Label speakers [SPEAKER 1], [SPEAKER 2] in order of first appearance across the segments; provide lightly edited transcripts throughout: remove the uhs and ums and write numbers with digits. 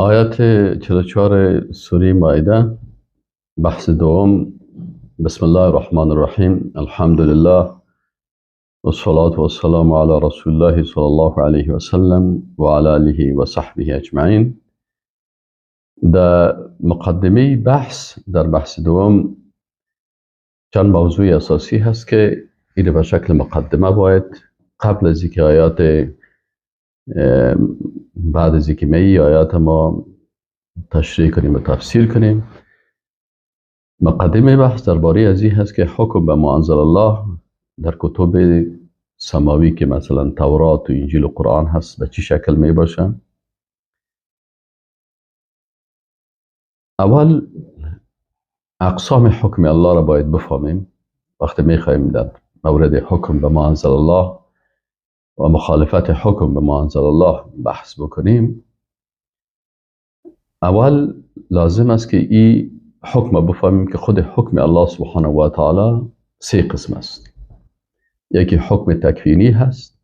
[SPEAKER 1] آیات 44 سوره مائده، بحث دوم. بسم الله الرحمن الرحیم. الحمد لله والصلاة والسلام على رسول الله صلی الله علیه وسلم و علی آله و صحبه اجمعین. در مقدمه بحث، در بحث دوم، چند موضوع اساسی هست که این به شکل مقدمه باید قبل از اینکه آیات بعد از اینکه می آیات ما تشریح کنیم و تفسیر کنیم. مقدمه بحث درباره از این هست که حکم به ما انزل الله در کتب سماوی که مثلا تورات و انجیل و قرآن هست به چی شکل می باشه. اول اقسام حکم الله را باید بفهمیم. وقتی می خواهیم در مورد حکم به ما انزل الله و مخالفت حکم به ما انزل الله بحث بکنیم، اول لازم است که این حکم بفهمیم که خود حکم الله سبحانه و تعالی سه قسم است. یکی حکم تکوینی هست،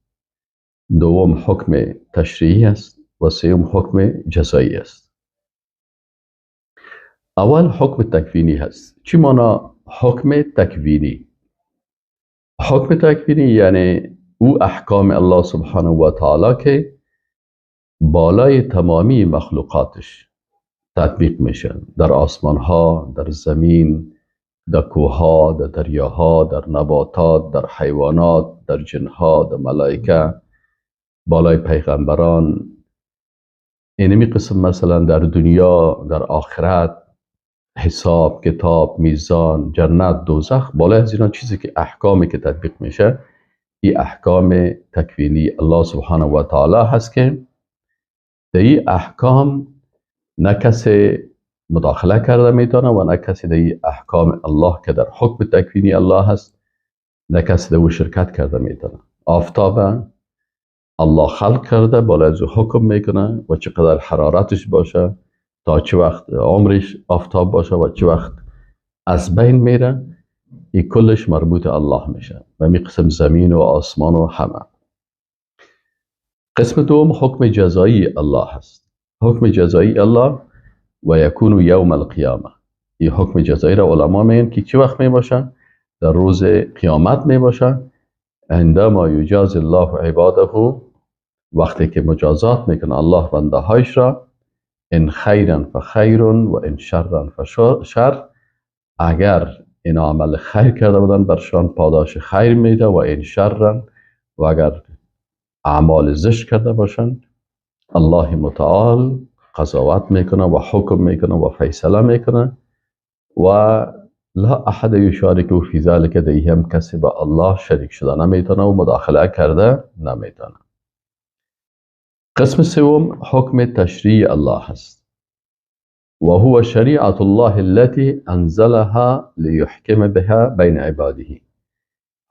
[SPEAKER 1] دوم حکم تشریعی است و سوم حکم جزایی است. اول حکم تکوینی هست. چی معنی حکم تکوینی؟ حکم تکوینی یعنی او احکام الله سبحانه و تعالی که بالای تمامی مخلوقاتش تطبیق میشه، در آسمان ها، در زمین، در کوه ها، در دریاها، در نباتات، در حیوانات، در جنها، در ملائکه، بالای پیغمبران. اینمی قسم مثلا در دنیا، در آخرت، حساب، کتاب، میزان، جنت، دوزخ، بالای از اینا چیزی که احکامی که تطبیق میشه، این احکام تکوینی الله سبحانه و تعالی هست که در این احکام نه کسی مداخله کرده میتونه و نه کسی در این احکام الله که در حکم تکوینی الله هست نه کسی در او شرکت کرده میتونه. آفتاب الله خلق کرده، بالا از او حکم میکنه و چقدر حرارتش باشه، تا چه وقت عمرش آفتاب باشه و چه وقت از بین میره. این کلش مربوط الله میشه و می قسم زمین و آسمان و همه. قسم دوم حکم جزایی الله هست. حکم جزایی الله و یکون یوم القیامه. این حکم جزایی را علما میگن که چه وقت می باشه؟ در روز قیامت می باشه. عندما یجازی الله عباده، وقتی که مجازات میکنه الله بنده هایش را، ان خیرا فخیر و ان شرا فشر. اگر این عمل خیر کرده بودن برشان پاداش خیر میده و ان شرا، و اگر اعمال زشت کرده باشن الله متعال قضاوت میکنه و حکم میکنه و فیصله میکنه و لا احد یشارکه فی ذلک. دیگه هم کسی با الله شریک شده نمیتونه و مداخله کرده نمیتونه. قسم سوم حکم تشریع الله هست و هو شریعت الله التي انزلها لیحکم بها بین عباده.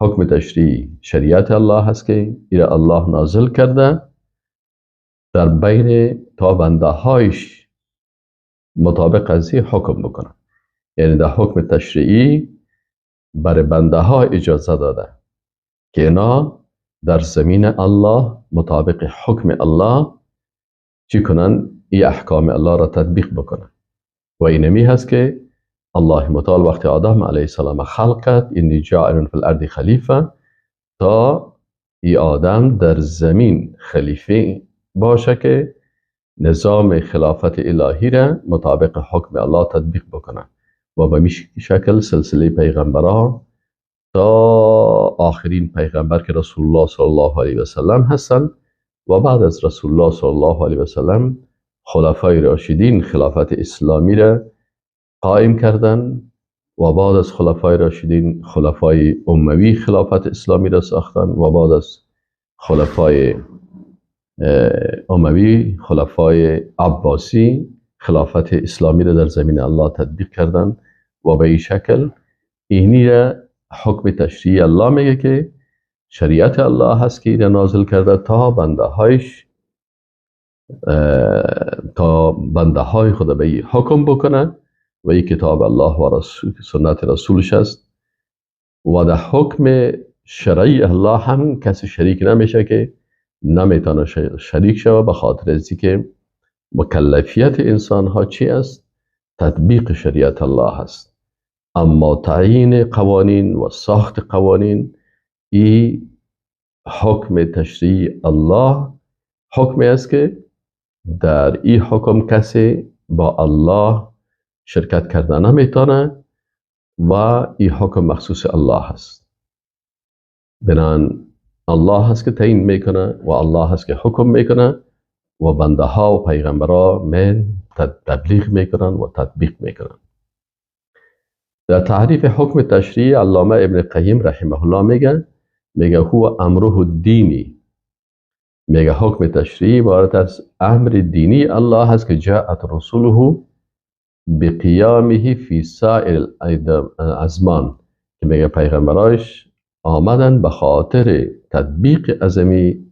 [SPEAKER 1] حکم تشریع شریعت الله هست که ایره الله نازل کرده در بین تا بنده هایش مطابق از این حکم بکنه. یعنی در حکم تشریعی برای بنده ها اجازه داده که اینا در زمین الله مطابق حکم الله چی کنن؟ این احکام الله را تطبیق بکنن. و اینمی هست که الله متعال وقتی آدم علیه السلام خلق کرد، انی جاعل فی الارض خلیفه، تا این آدم در زمین خلیفه باشه که نظام خلافت الهی را مطابق حکم الله تطبیق بکنه و به شکل سلسله پیغمبران تا آخرین پیغمبر که رسول الله صلی الله علیه و سلم هستند و بعد از رسول الله صلی الله علیه و سلم خلفای راشدین خلافت اسلامی را قائم کردن و بعد از خلفای راشدین خلفای اموی خلافت اسلامی را ساختن و بعد از خلفای اموی خلفای عباسی خلافت اسلامی را در زمین الله تطبیق کردن و به این شکل اینی را حکم تشریع الله میگه که شریعت الله هست که این نازل کرده تا بنده های خود به این حکم بکنه و این کتاب الله و سنت رسولش است. و در حکم شرعی الله هم کسی شریک نمیشه که نمیتونه شریک شوه، به خاطر از که مکلفیت انسان ها چی است؟ تطبیق شریعت الله است. اما تعیین قوانین و ساخت قوانین، این حکم تشریع الله حکمی است که در این حکم کسی با الله شرکت کرده نمیتونه و این حکم مخصوص الله است. بنان الله هست که تعیین میکنه و الله هست که حکم میکنه و بنده ها و پیغمبرها من تبلیغ میکنن و تطبیق میکنن. در تعریف حکم تشریع علامه ابن قیم رحمه الله میگه هو امره الدینی، میگه حکم تشریع عبارت از امر دینی الله هست که جاءت رسوله بقیامه فی سائر الازمان، که میگه پیغمبراش آمدن به خاطر تطبیق عظمی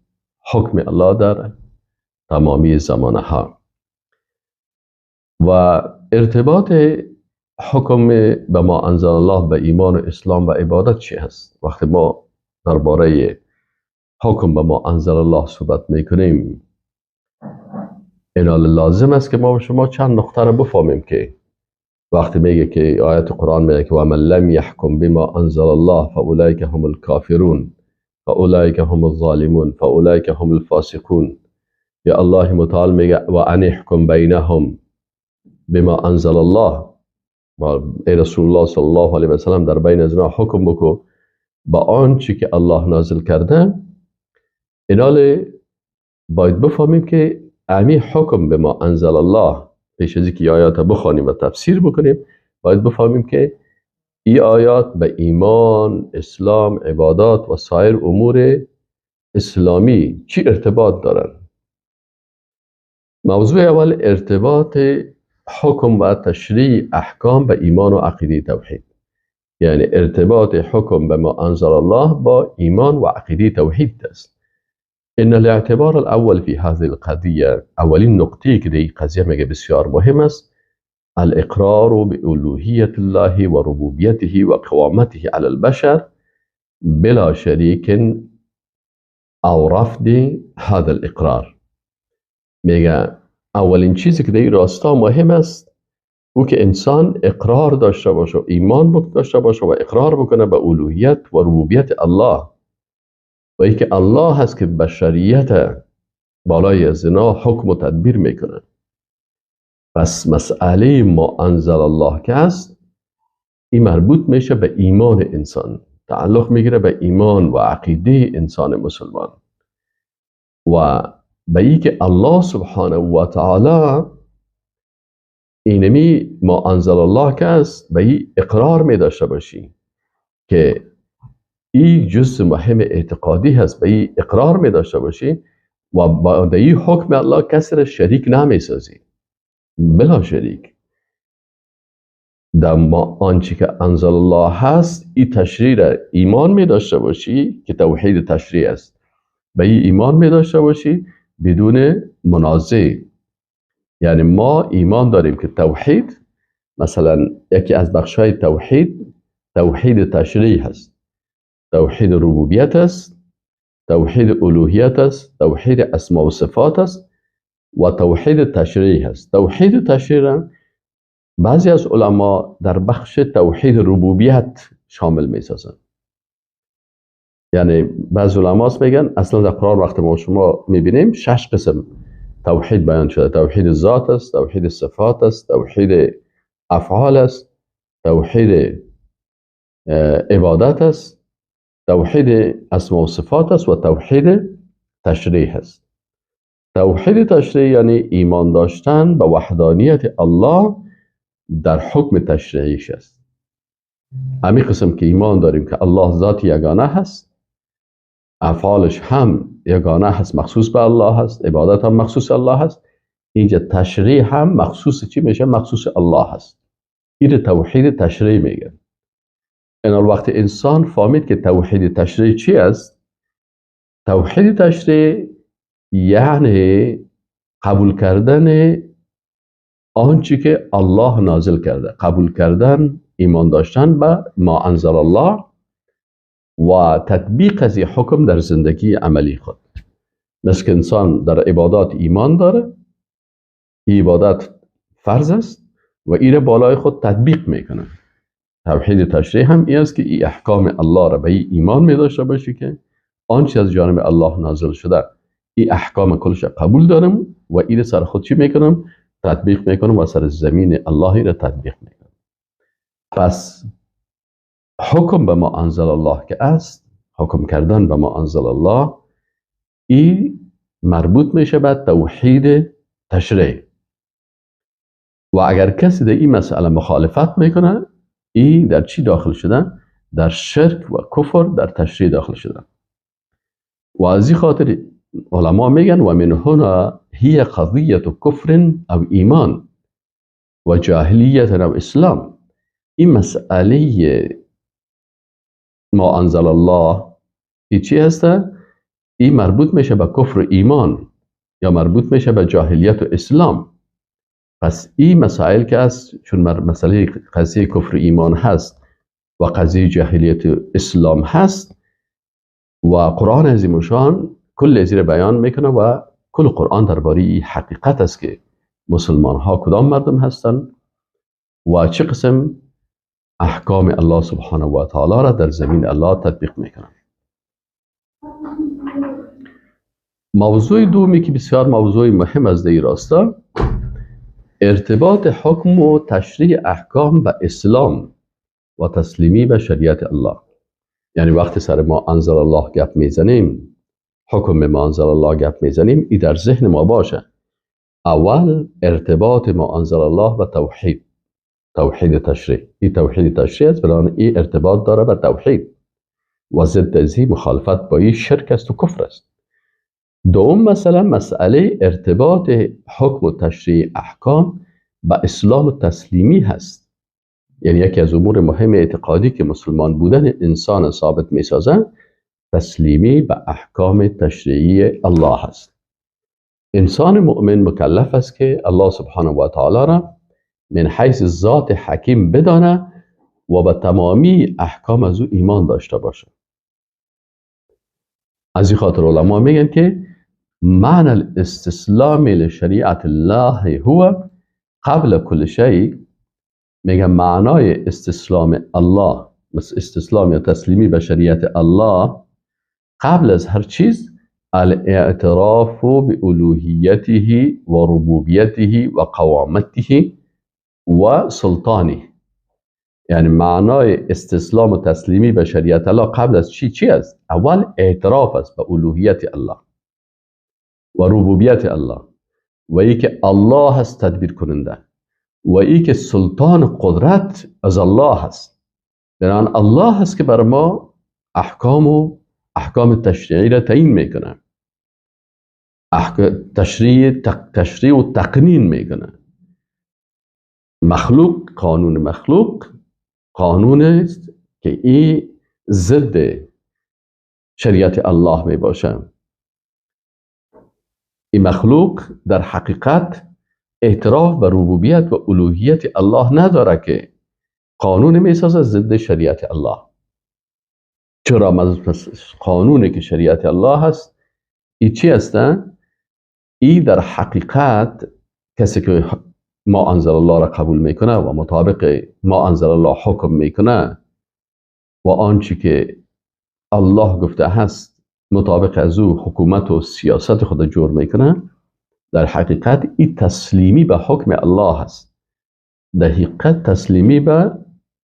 [SPEAKER 1] حکم الله در تمامی زمانه ها. و ارتباط حکم به ما انزل الله به ایمان و اسلام و عبادت چی هست؟ وقتی ما درباره حکم به ما انزل الله صحبت میکنیم، اینا لازم است که ما و شما چند نقطه رو بفهمیم. که وقتی میگه که آیت قرآن میگه که و من لم یحکم بما انزل الله فاولئک هم الکافرون فاولئک هم الظالمون فاولئک هم الفاسقون، یا الله متعال میگه و ان احکم بینهم بما انزل الله، و ای رسول الله صلی الله علیه و سلم در بین از اینا حکم بکو با آنچه که الله نازل کرده. اینا باید بفهمیم که امی حکم به ما انزل الله، پیش از اینکه آیات بخوانیم و تفسیر بکنیم باید بفهمیم که این آیات به ایمان، اسلام، عبادات و سایر امور اسلامی چی ارتباط دارن. موضوع اول و حکم و تشریع احکام به ایمان و عقیده توحید، یعنی ارتباط حکم به ما انزل الله با ایمان و عقیده توحید است. ان الاعتبار الاول في هذه القضيه، اولین نقطه که در قضیه میگه بسیار مهم است، الاقرار بألوهیت الله و ربوبیته و قوامته على البشر بلا شریک او رفض هذا الاقرار. میگه اولین چیزی که در این راستا مهم است او که انسان اقرار داشته باشه، ایمان داشته باشه و اقرار بکنه به الوهیت و ربوبیت الله، و اینکه الله هست که بشریت بالای از اینا حکم و تدبیر میکنه. پس مسئله ما انزل الله که است، این مربوط میشه به ایمان انسان، تعلق میگیره به ایمان و عقیده انسان مسلمان و به این که الله سبحانه و تعالی اینمی ما انزل الله که است به این اقرار می داشته باشی که این جزء مهم اعتقادی هست، به این اقرار می داشته باشی و با این حکم الله کسی را شریک نمی سازی، بلا شریک. در ما آنچه که انزل الله هست این تشریع را ایمان می داشته باشی که توحید تشریع است، به این ایمان می داشته باشی بدون منازع. یعنی ما ایمان داریم که توحید، مثلا یکی از بخشای توحید تشریع هست، توحید ربوبیت است، توحید الوهیت است، توحید اسماء و صفات است و توحید تشریع هست. توحید تشریع بعضی از علما در بخش توحید ربوبیت شامل می سازند. یعنی بعضی علما میگن اصلا در قرآن وقتی ما شما میبینیم 6 قسم توحید بیان شده. توحید ذات است، توحید صفات است، توحید افعال است، توحید عبادت است، توحید اسماء و صفات است و توحید تشریع است. توحید تشریع یعنی ایمان داشتن به وحدانیت الله در حکم تشریعیش است. همین قسم که ایمان داریم که الله ذات یگانه هست، افعالش هم یگانه هست، مخصوص به الله هست، عبادت هم مخصوص الله هست، اینجا تشریع هم مخصوص چی میشه؟ مخصوص الله هست. این توحید تشریع میگن. این وقت انسان فهمید که توحید تشریع چی است، توحید تشریع یعنی قبول کردن آنچه که الله نازل کرده، قبول کردن، ایمان داشتن به ما انزل الله و تطبیق از این حکم در زندگی عملی خود. مثل که انسان در عبادات ایمان داره این عبادت فرض است و این را بالای خود تطبیق میکنه. توحید تشریع هم این است که این احکام الله را به این ایمان می داشته باشی که آنچه از جانب الله نازل شده این احکام کلش قبول دارم و این سر خود چی میکنم؟ تطبیق میکنم و سر زمین الله را تطبیق میکنم. پس حکم به ما انزل الله که است، حکم کردن به ما انزل الله، این مربوط میشه به توحید تشریع. و اگر کسی در این مسئله مخالفت میکنه، این در چی داخل شده؟ در شرک و کفر در تشریع داخل شده. و از این خاطر علما میگن و من هنا هی قضیه کفر او ایمان و جاهلیت او اسلام. این مسئله ما انزل الله این چی هسته؟ این مربوط میشه به کفر و ایمان یا مربوط میشه به جاهلیت و اسلام. پس این مسائل که است، چون مسئله قضیه کفر و ایمان هست و قضیه جاهلیت و اسلام هست و قرآن عظیم شان کل زیر بیان میکنه و کل قرآن درباره این حقیقت است که مسلمان ها کدام مردم هستند و چه قسم احکام الله سبحانه و تعالی را در زمین الله تطبیق میکنند. موضوع دومی که بسیار موضوع مهم از در راستا، ارتباط حکم و تشریع احکام به اسلام و تسلیمی به شریعت الله. یعنی وقتی سر ما انزل الله گپ میزنیم، حکم ما انزل الله گپ میزنیم، این در ذهن ما باشه. اول ارتباط ما انزل الله و توحید تشریع. این توحید تشریع است، بنابراین این ارتباط داره به توحید و ضد از این مخالفت با این شرک است و کفر است. دوم مسئله ارتباط حکم و تشریع احکام به اسلام و تسلیمی هست. یعنی یکی از امور مهم اعتقادی که مسلمان بودن انسان ثابت می سازن تسلیمی به احکام تشریعی الله هست. انسان مؤمن مکلف است که الله سبحانه و تعالی را من حیث ذات حکیم بدانه و به تمامی احکام از او ایمان داشته باشه. از این خاطر علما میگن که معنی الاستسلام لشریعت الله هو قبل کل شیء. میگن معنای استسلام الله، استسلام یا تسلیمی به شریعت الله قبل از هر چیز الاعتراف بألوهیته و ربوبیته و قوامته و سلطانه. یعنی معنای استسلام و تسلیمی به شریعت الله قبل از چی است؟ اول اعتراف است به الوهیت الله و ربوبیت الله و ای که الله هست تدبیر کننده و ای که سلطان قدرت از الله هست. بنابراین الله هست که بر ما احکام تشریعی را تعیین میکنه، تشریع و تقنین میکنه. قانون مخلوق قانون است که این ضد شریعت الله می باشه. این مخلوق در حقیقت اعتراف به ربوبیت و الوهیت الله نداره که قانون می سازه ضد شریعت الله. چرا؟ قانونی که شریعت الله هست این چی هستن؟ این در حقیقت کسی که ما انزل الله را قبول میکنه و مطابق ما انزل الله حکم میکنه و آنچه که الله گفته هست مطابق از او حکومت و سیاست خود جور میکنه، در حقیقت این تسلیمی به حکم الله هست، در حقیقت تسلیمی به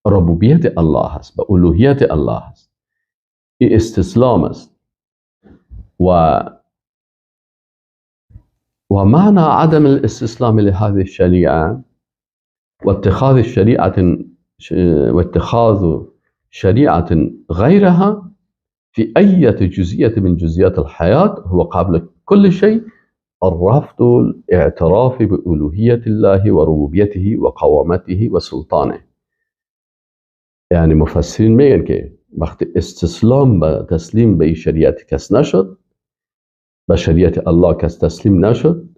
[SPEAKER 1] ربوبیت الله هست، به الوهیت الله هست. این استسلام است. ومعنى عدم الاستسلام لهذه الشريعة واتخاذ شريعة غيرها في أي جزئية من جزئيات الحياة هو قبل كل شيء الرفض الاعتراف بألوهية الله وربوبيته وقوامته وسلطانه. يعني مفسرين میگن که وقت استسلام به تسلیم به شریعت کس نشد، به شریعت الله کس تسلیم نشد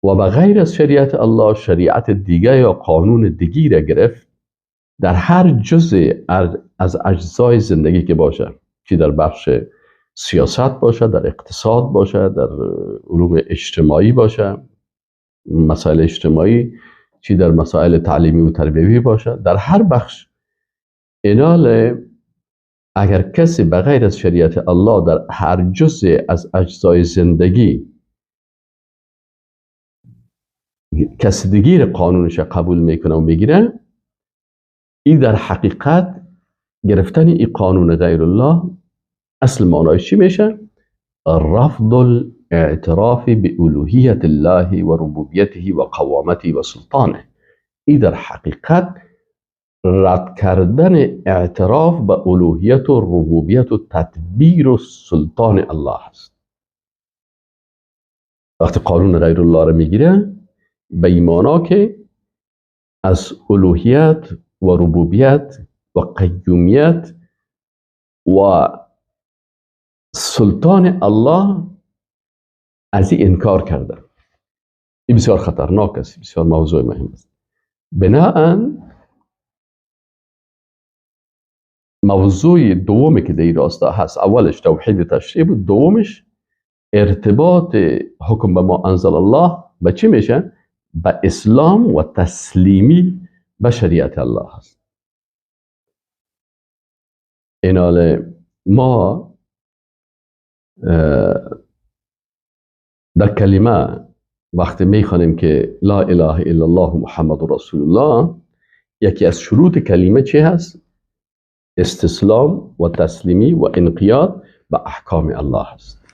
[SPEAKER 1] و به غیر از شریعت الله شریعت دیگه یا قانون دیگی را گرفت در هر جزء از اجزای زندگی که باشه، که در بخش سیاست باشه، در اقتصاد باشه، در علوم اجتماعی باشه، مسائل اجتماعی، چی در مسائل تعلیمی و تربیوی باشه، در هر بخش اینال اگر کسی به غیر از شریعت الله در هر جزء از اجزای زندگی کسی دیگه قانونش قبول میکنه و میگیره، این در حقیقت گرفتن این قانون غیر الله اصل معنایش چی میشه؟ رفض الاعتراف بألوهیت الله و ربوبیته و قوامته و سلطانه. این در حقیقت رد کردن اعتراف به الوهیت و ربوبیت و تدبیر و سلطان الله است. وقتی قانون غیر الله را میگیره به ایمانا که از الوهیت و ربوبیت و قیومیت و سلطان الله از این انکار کرده. این بسیار خطرناک است، بسیار موضوع مهم است. بناهن موضوع دومی که در این راستا هست، اولش توحید تشریع بود، دومش ارتباط حکم به ما انزل الله به چی میشه؟ به اسلام و تسلیمی به شریعت الله هست. اینال ما در کلمه وقتی میخوانیم که لا اله الا الله محمد رسول الله، یکی از شروط کلمه چی هست؟ استسلام و تسلیمی و انقیاد به احکام الله هست.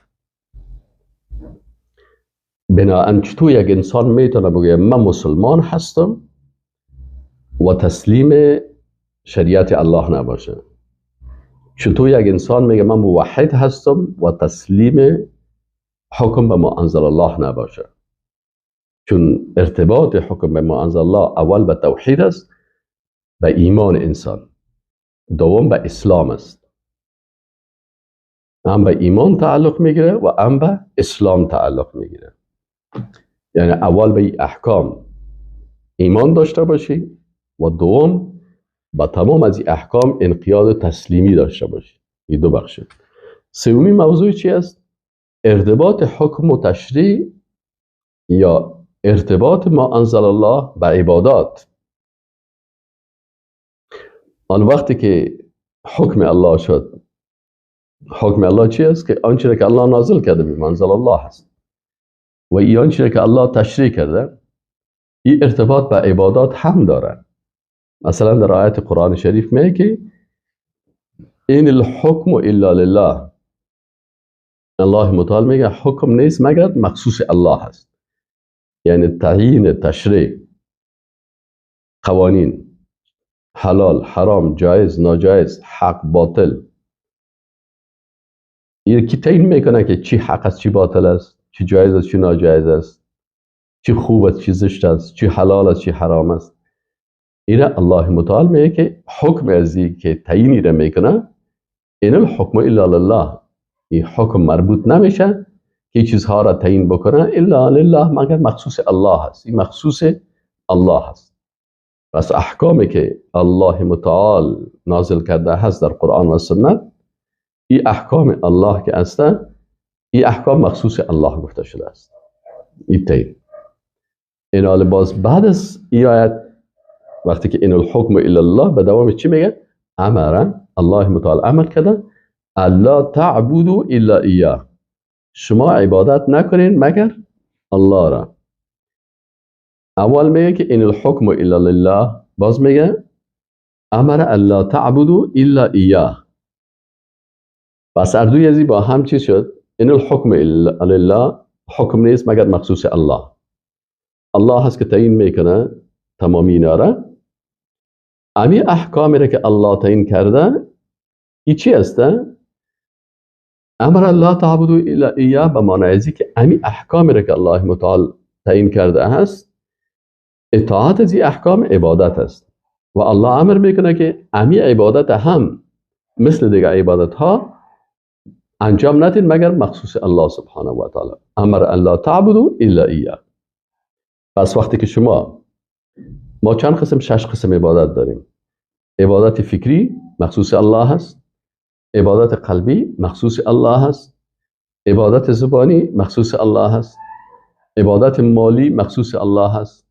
[SPEAKER 1] بناهن چطور یک انسان میتونه بگه من مسلمان هستم و تسلیم شریعت الله نباشه؟ چطور یک انسان میگه من موحد هستم و تسلیم حکم به ما انزل الله نباشه؟ چون ارتباط حکم به ما انزل الله اول به توحید است، به ایمان انسان، دوم به اسلام است. هم به ایمان تعلق میگیره و هم به اسلام تعلق میگیره. یعنی اول به احکام ایمان داشته باشی و دوم با تمام از این احکام انقیاد و تسلیمی داشته باشی. این دو بخشه. سومی موضوع چی است؟ ارتباط حکم و تشریع یا ارتباط ما انزل الله به عبادات. آن وقتی که حکم الله شد، حکم الله چی است؟ که آنچه که الله نازل کرده به انزل الله هست و این آنچه که الله تشریع کرده، این ارتباط به عبادات هم داره. مثلا در آیت قرآن شریف میگه که این الحکم الا لله، الله متعال میگه حکم نیست مگر مخصوص الله هست. یعنی تعیین تشریع قوانین، حلال حرام، جایز ناجایز، حق باطل، یکی تعیین میکنه که چی حق است چی باطل است، چی جایز است چی ناجایز است، چی خوب است چی زشت است، چی حلال است چی حرام است. اینا الله متعال میگه که حکم ازی که تعیینی را میکنه، این الحکم الا لله، این حکم مربوط نمیشه که چیزها را تعیین بکنه الا لله مگر مخصوص الله هست. این مخصوص الله هست. پس احکامی که الله متعال نازل کرده هست در قرآن و سنت، این احکام الله که هست، این احکام مخصوص الله گفته شده است. این تعیین. این حال باز بعد از این آیت وقتی که این الحکم الا الله به دوام چی میگه؟ امر، الله متعال امر کرده الا تعبدوا الا ایاه، شما عبادت نکنین مگر الله را. اول میگه که این الحکم الا لله، باز میگه امر الا تعبدوا الا ایاه. پس اردوی ازی با هم چی شد؟ این الحکم الا لله، حکم نیست مگر مخصوص الله. الله هست که تعیین میکنه تمامی اینا را. امی احکامی را که الله تعیین کرده، این چی هسته؟ امر الله تعبدوا الا ایاه به معنی ازی که امی احکامی را که الله متعال تعیین کرده هست، اطاعت از این احکام عبادت است و الله امر میکنه که امی عبادت هم مثل دیگر عبادت ها انجام ندین مگر مخصوص الله سبحانه و تعالی. امر الله تعبدوا الا ایاه. پس وقتی که ما چند قسم؟ 6 قسم عبادت داریم. عبادت فکری مخصوص الله هست، عبادت قلبی مخصوص الله هست، عبادت زبانی مخصوص الله هست، عبادت مالی مخصوص الله هست،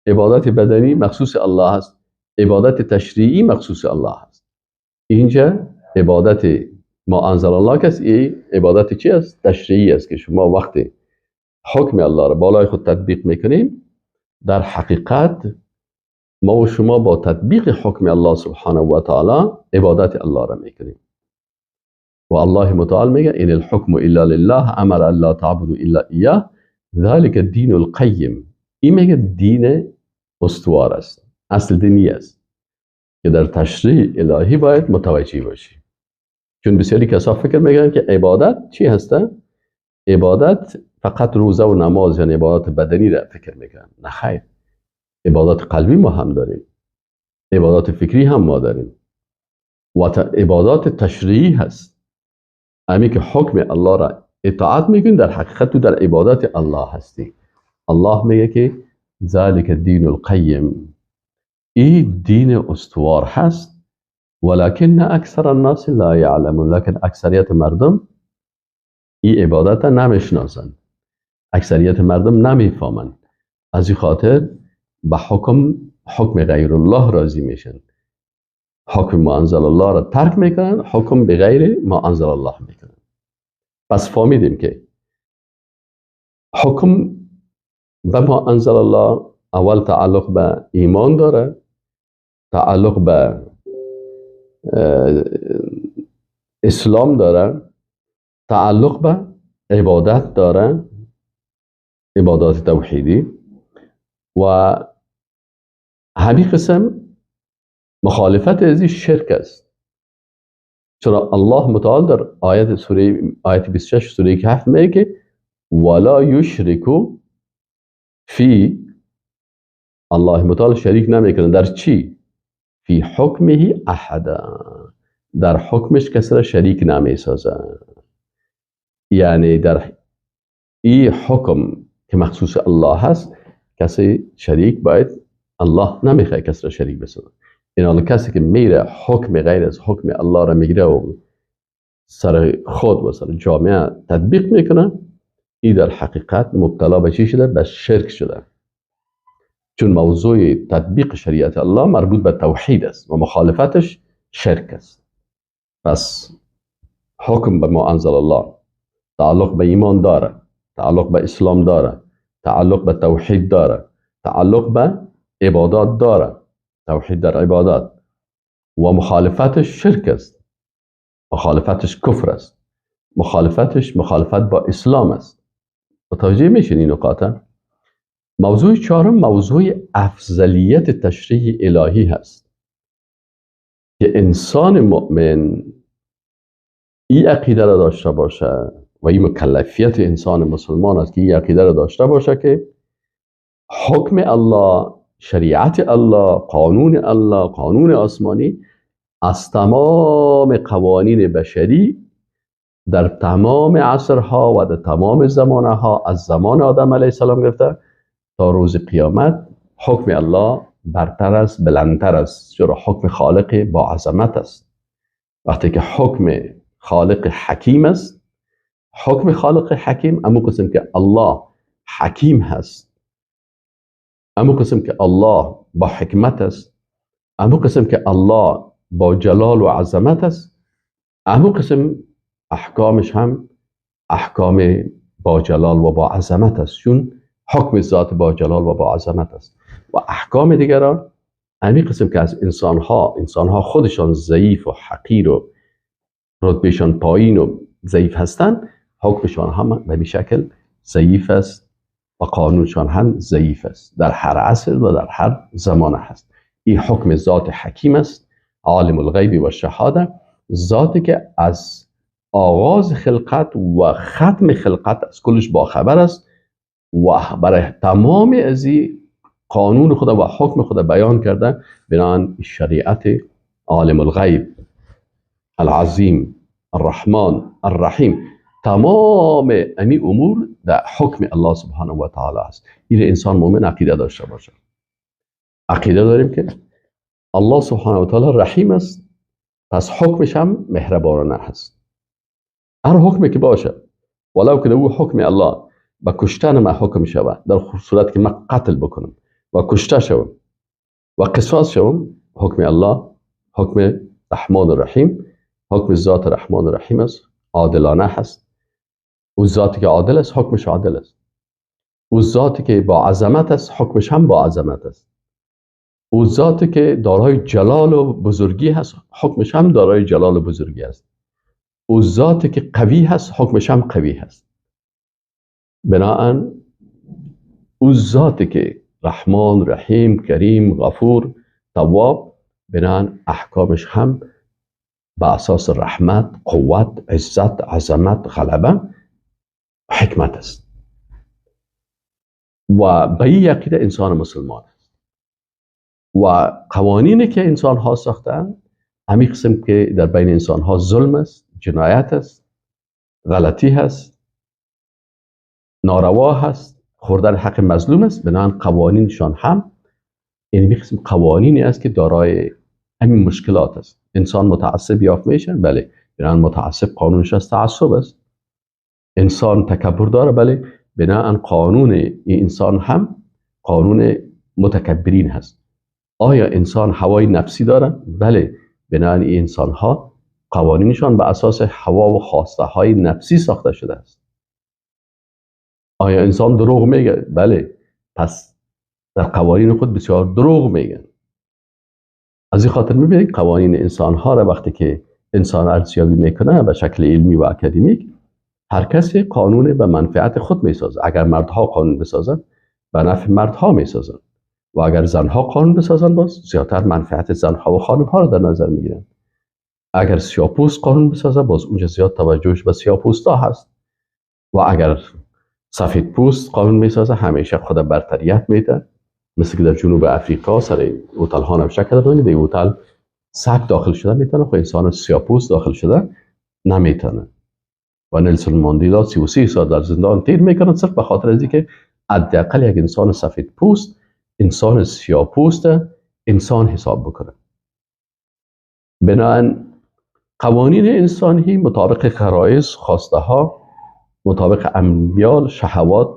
[SPEAKER 1] عبادت بدنی مخصوص الله هست، عبادت تشریعی مخصوص الله هست. اینجا عبادت ما انزل الله کس این عبادت چی است؟ تشریعی است که شما وقتی حکم الله را بالای خود تطبیق میکنیم، در حقیقت ما و شما با تطبیق حکم الله سبحانه و تعالی عبادت الله را میکنیم. و الله متعال میگه این الحکم الا لله امر الا تعبدوا الا ایاه ذلك الدین القیم. این میگه دین استوار است، اصل دینی است که در تشریع الهی باید متوجه باشی. چون بسیاری کسا فکر میکنن که عبادت چی هسته؟ عبادت فقط روزه و نماز یعنی عبادت بدنی را فکر میکنن. نه خیر، عبادت قلبی ما هم داریم، عبادت فکری هم ما داریم و عبادات تشریعی هست. امی که حکم الله را اطاعت میکنی در حقیقت تو در عبادت الله هستی. الله میگه که ذالک الدین القیم، این دین استوار هست، ولکن اکثر الناس لا یعلمون، لکن اکثریت مردم این عبادت نمیشناسن، اکثریت مردم نمیفهمن. از این خاطر به حکم غیر الله راضی میشن، حکم ما انزل الله را ترک میکنن، حکم به غیر ما انزل الله میکنن. پس فهمیدیم که حکم به ما انزل الله اول تعلق به ایمان داره، تعلق به اسلام داره، تعلق به عبادت داره، عبادات توحیدی، و همین قسم مخالفت از این شرک است. چرا الله متعال در آیت 26 سوره کهف میگه که ولا یشرکو فی، الله متعال شریک نمیکنه در چی؟ فی حکمه احدا، در حکمش کسی را شریک نمیسازه. یعنی در این حکم که مخصوص الله هست کسی شریک باید، الله نمیخواد کسی را شریک بسازه. این حال کسی که میره حکم غیر از حکم الله را میگیره و سر خود و سر جامعه تطبیق میکنه، این در حقیقت مبتلا به چی شده؟ به شرک شده. چون موضوع تطبیق شریعت الله مربوط به توحید است و مخالفتش شرک است. پس حکم به ما انزل الله تعلق به ایمان داره، تعلق به اسلام داره، تعلق به توحید داره، تعلق به عبادات داره، توحید در عبادات، و مخالفتش شرک است، مخالفتش کفر است، مخالفتش مخالفت با اسلام است. متوجه میشین این نکات؟ موضوع چهارم موضوع افضلیت تشریع الهی هست که انسان مؤمن این عقیده را داشته باشه و این مکلفیت انسان مسلمان است که این عقیده را داشته باشه که حکم الله، شریعت الله، قانون الله، قانون آسمانی از تمام قوانین بشری در تمام عصرها و در تمام زمانها از زمان آدم علیه السلام گرفته تا روز قیامت حکم الله برتر است، بلندتر است، چرا حکم خالق با عظمت است. وقتی که حکم خالق حکیم است، حکم خالق حکیم امو قسم که الله حکیم هست، امو قسم که الله با حکمت است، امو قسم که الله با جلال و عظمت است، امو قسم احکامش هم احکام با جلال و با عظمت است، چون حکم ذات با جلال و با عظمت است. و احکام دیگران امی قسم که از انسانها خودشان ضعیف و حقیر و رتبهشان پایین و ضعیف هستند، حکمشان هم به این شکل ضعیف است و قانونشان هم ضعیف است، در هر عصر و در هر زمان هست. این حکم ذات حکیم است، عالم الغیب و شهاده، ذاتی که از آغاز خلقت و ختم خلقت از کلش باخبر است و برای تمام از این قانون خدا و حکم خدا بیان کرده بنان شریعت عالم الغیب العظیم الرحمن الرحیم. تمام امی امور در حکم الله سبحانه و تعالی است. این انسان مومن عقیده داشته باشه. عقیده داریم که الله سبحانه و تعالی رحیم است، پس حکمش هم مهربانانه هست. هر حکمی که باشه ولو که او حکم الله به کشتن من حکم شود، در صورت که من قتل بکنم و کشته شوم و قصاص شوم، حکم الله حکم رحمان و رحیم، حکم ذات رحمان و رحیم است، عادلانه هست. او ذاتی که عادل است حکمش عادل است. او ذاتی که با عظمت است حکمش هم با عظمت است. او ذاتی که دارای جلال و بزرگی هست حکمش هم دارای جلال و بزرگی است. او ذاتی که قوی هست حکمش هم قوی هست. بناهن او ذاتی که رحمان، رحیم، کریم، غفور، تواب، بناهن احکامش هم به اساس رحمت، قوت، عزت، عظمت، غلبه، حکمت است. و به این عقیده انسان مسلمان است. و قوانینی که انسان ها ساختن همین قسم که در بین انسان ها ظلم است، جنایت است، غلطی هست، ناروا هست، خوردن حق مظلوم است، بنابراین قوانینشان هم این قسم قوانینی است که دارای همین مشکلات است. انسان متعصب یافت میشه، بله، بنابراین متعصب قانونش از تعصب است. انسان تکبر داره، بله، بنابراین قانون این انسان هم قانون متکبرین هست. آیا انسان هوای نفسی داره؟ بله، بنابراین این انسان ها قوانینشان به اساس هوا و خواسته های نفسی ساخته شده است. آیا انسان دروغ میگه؟ بله، پس در قوانین خود بسیار دروغ میگن. از این خاطر میبینید قوانین انسان ها را وقتی که انسان ارزیابی میکنه به شکل علمی و اکادمیک، هر کسی قانون به منفعت خود میسازه. اگر مردها قانون بسازن به نفع مردها میسازن و اگر زنها قانون بسازن باز زیادتر منفعت زنها و خانمها را در نظر میگیرن. اگر سیاه‌پوست قانون بسازه باز اونجا زیاد توجهش به سیاه‌پوستا هست و اگر سفیدپوست قانون میسازه همیشه خود برتریت میده. مثل که در جنوب افریقا سر هتل ها نوشته کردن که در هتل سگ داخل شده میتونه، خب انسان سیاه‌پوست داخل شده نمیتونه. و نلسون ماندیلا 33 سال در زندان تیر میکنه صرف به خاطر از اینکه حداقل یک انسان سفیدپوست انسان سیاه‌پوست انسان حساب بکنه. بنابراین قوانین انسانی مطابق غرایز، خواسته ها، مطابق امیال، شهوات،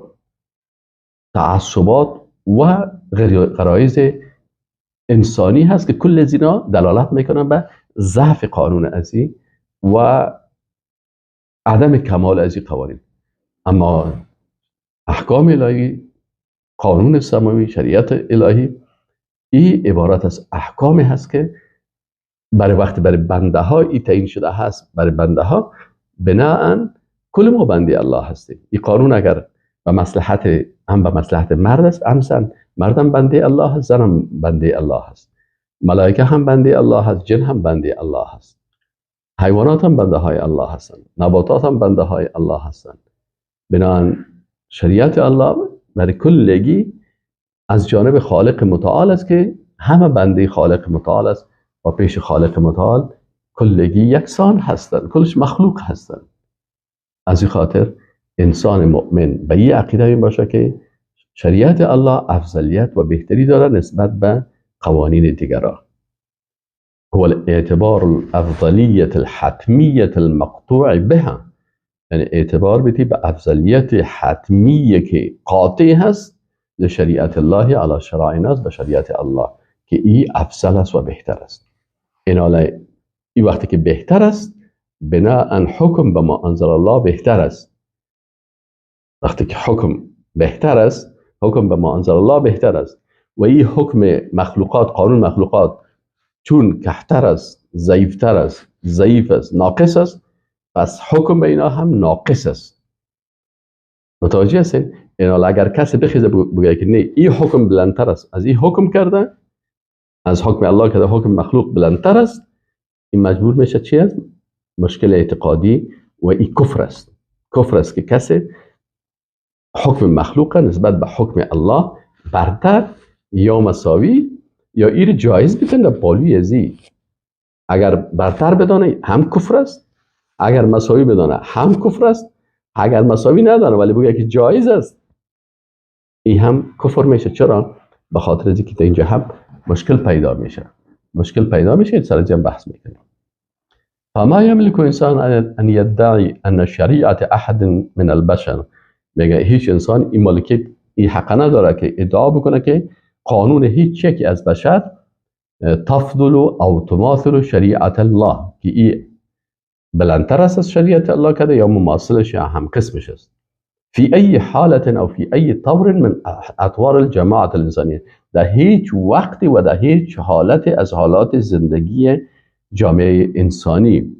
[SPEAKER 1] تعصبات و غرایز انسانی هست که کل از اینا دلالت میکنن به ضعف قانون ازی و عدم کمال ازی قوانین. اما احکام الهی، قانون سماوی، شریعت الهی، این عبارت از احکامی هست که برای وقت برای بنده ها این تعیین شده هست. برای بنده ها بناهن کل ما بنده الله هستیم. این قانون اگر به مصلحت هم به مصلحت مرد است، هم زن، مردم بنده الله هست، زنم بنده الله هست، ملائکه هم بنده الله هست، جن هم بنده الله هست، حیوانات هم بنده های الله هستند، نباتات هم بنده های الله هستند. بناهن شریعت الله برای کلگی از جانب خالق متعال است که همه بنده خالق متعال است و پیش خالق متعال کلگی یکسان هستند، کلش مخلوق هستند. از این خاطر انسان مؤمن به این عقیده این باشه که شریعت الله افضلیت و بهتری داره نسبت به قوانین دیگرها. هو الاعتبار الافضلیه الحتمیه المقطوع بها، یعنی اعتبار بدی به افضلیت حتمیه که قاطع هست لشریعت الله علی شرائع الناس، به شریعت الله که این افضل است و بهتر است. این وقتی که بهتر است بناءً حکم به ما انزل الله بهتر است. وقتی که حکم بهتر است، حکم به ما انزل الله بهتر است. و این حکم مخلوقات، قانون مخلوقات چون کهتر است، ضعیفتر است، ضعیف است، ناقص است، پس حکم به اینا هم ناقص است. متوجه هستین؟ یعنی اگر کسی بخیزه بگه که نه این حکم بلندتر است از این حکم کرده، از حکم الله که حکم مخلوق بلندتر است، این مجبور میشه چی است؟ مشکل اعتقادی و این کفر است. کفر است که کسی حکم مخلوق نسبت به حکم الله برتر یا مساوی یا ایر جایز بدونه بالوی ازی. اگر برتر بدانه هم کفر است، اگر مساوی بدانه هم کفر است، اگر مساوی ندانه ولی بگه که جایز است این هم کفر میشه. چرا؟ به خاطر از اینکه اینجا هم مشکل پیدا میشه. مشکل پیدا میشه، سر جمع بحث میکنیم. فما يملك إنسان أن يدعي أن شريعة أحد من البشر میگه هیچ انسان این مالکیت، این حق نداره که ادعا بکنه که قانون هیچ یکی از بشر تفضل او تماثل شریعت الله، که این بلندتر است از شریعت الله کده یا مماثلش یا هم قسمش است. في أي حالة أو في أي طور من أطوار الجماعة الإنسانية، در هیچ وقتی و در هیچ حالت از حالات زندگی جامعه انسانی.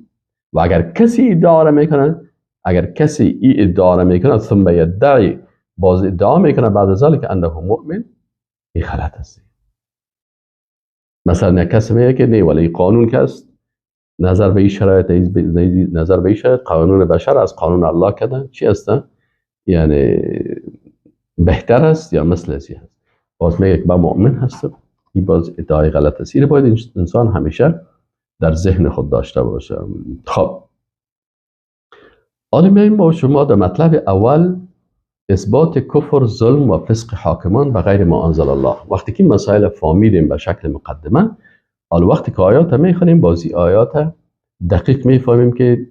[SPEAKER 1] و اگر کسی ادعا میکنه، اگر کسی این ادعا میکنه ثم یدعی، باز ادعا میکنه بعد از ذلك انه مؤمن، این غلط است. مثلا کسی میگه که نه ولی قانون که است نظر به این شرایط، نظر به این شرایط قانون بشر از قانون الله کده چی است؟ یعنی بهتر است یا مثل ازی هست. باز میگه که من مؤمن هستم، این باز ادعای غلط است. این باید انسان همیشه در ذهن خود داشته باشه. خب حالا میایم با شما در مطلب اول، اثبات کفر، ظلم و فسق حاکمان به غیر ما انزل الله. وقتی که مسائل فهمیدیم به شکل مقدمه، حالا وقتی که آیات میخونیم بازی آیات دقیق میفهمیم که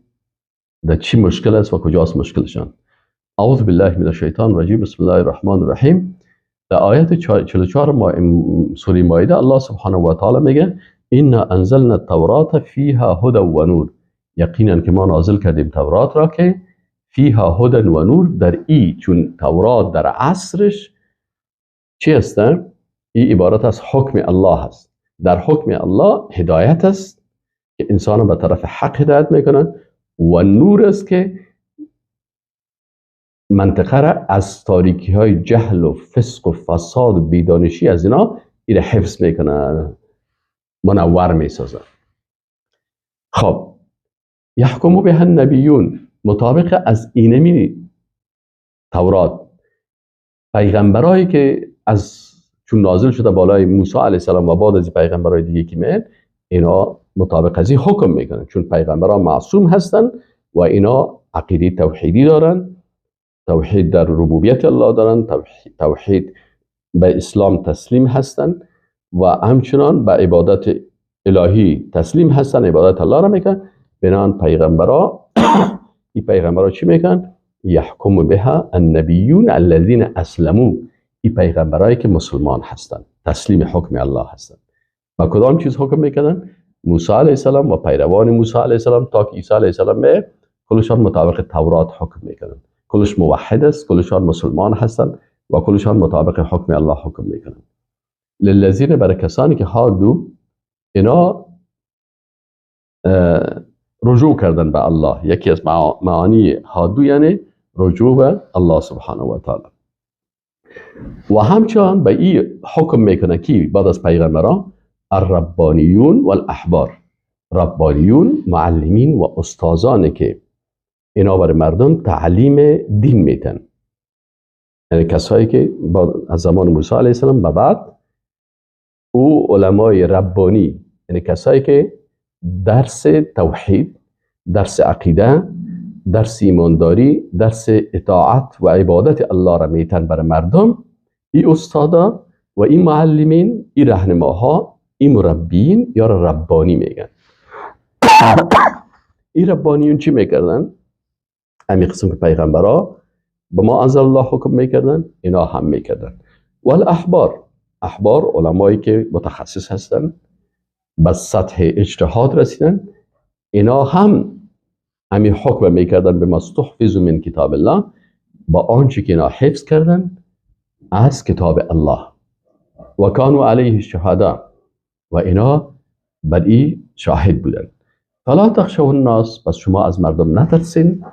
[SPEAKER 1] در چی مشکل است و کجاست مشکلشان. اعوذ بالله من الشیطان الرجیم، بسم الله الرحمن الرحیم. در آیت 44 سوره مائده الله سبحانه و تعالی میگه انا انزلنا التوراة فیها هدى و نور، یقینا که ما نازل کردیم تورات را که فیها هدى و نور، در ای چون تورات در عصرش چی است؟ این عبارت از حکم الله است. در حکم الله هدایت است که انسان به طرف حق هدایت میکنن، و نور است که منطقه را از تاریکی های جهل و فسق و فساد و بیدانشی از اینا ایره حفظ میکنن، منور میسازن. خب یحکمو به النبیون، مطابق از اینمی تورات پیغمبرایی که از چون نازل شده بالای موسی علیه السلام و بعد از پیغمبرای دیگه که میاد، اینا مطابق از این حکم میکنن، چون پیغمبران معصوم هستن و اینا عقیده توحیدی دارن، توحید در ربوبیت الله دارن، توحید به اسلام تسلیم هستن و همچنان به عبادت الهی تسلیم هستن، عبادت الله را میکنن. بنان پیغمبرا این پیغمبرا چی میکنن؟ یحکم بها النبیون الذین اسلموا، این پیغمبرایی که مسلمان هستن، تسلیم حکم الله هستن. و کدام چیز حکم میکنن؟ موسی علیه السلام و پیروان موسی علیه السلام تا که عیسی علیه السلام کلشان مطابق تورات حکم میکنن، کلش موحد است، کلشان مسلمان هستن و کلشان مطابق حکم الله حکم میکنن. للذین، برای کسانی که هادو، اینا رجوع کردن به الله. یکی از معانی هادو یعنی رجوع به الله سبحانه و تعالی. و همچنان به این حکم میکنه که بعد از پیغمبران الربانیون و الاحبار، ربانیون معلمین و استادانی که اینا برای مردم تعلیم دین میتن، یعنی کسایی که از زمان موسی علیه السلام به بعد او علمای ربانی، یعنی کسایی که درس توحید، درس عقیده، درس ایمانداری، درس اطاعت و عبادت الله را میتن برای مردم. این استادا و این معلمین، این رهنماها، این مربیین یا ربانی میگن. این ربانیون چی میکردن؟ همین قسم که پیغمبرها به ما انزل الله حکم میکردن، اینا هم میکردن. و الاحبار، احبار علمایی که متخصص هستن، به سطح اجتهاد رسیدن، اینا هم همین حکم میکردن به ما استحفظ من کتاب الله، با آنچه که اینا حفظ کردن از کتاب الله. و کانوا علیه شهدا، و اینا بر این شاهد بودن. فلا تخشوا الناس، پس شما از مردم نترسین،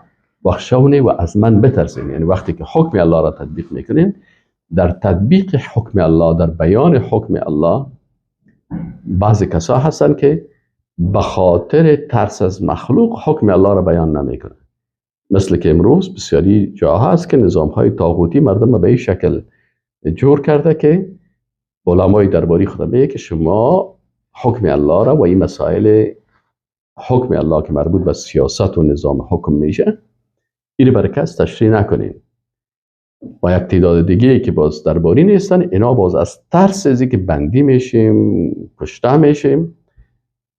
[SPEAKER 1] واخشونی، و از من بترسین. یعنی وقتی که حکم الله را تطبیق میکنین، در تطبیق حکم الله، در بیان حکم الله، بعضی کسا هستن که به خاطر ترس از مخلوق حکم الله را بیان نمیکنن. مثل که امروز بسیاری جاها هست که نظام های طاغوتی مردم به این شکل جور کرده که علمای درباری خود میگه که شما حکم الله را و این مسائل حکم الله که مربوط به سیاست و نظام حکم میشه، این برای کس تشریح نکنین. و یک تعداد دیگه که باز درباری نیستن، اینا باز از ترس از اینکه بندی میشیم، کشته میشیم،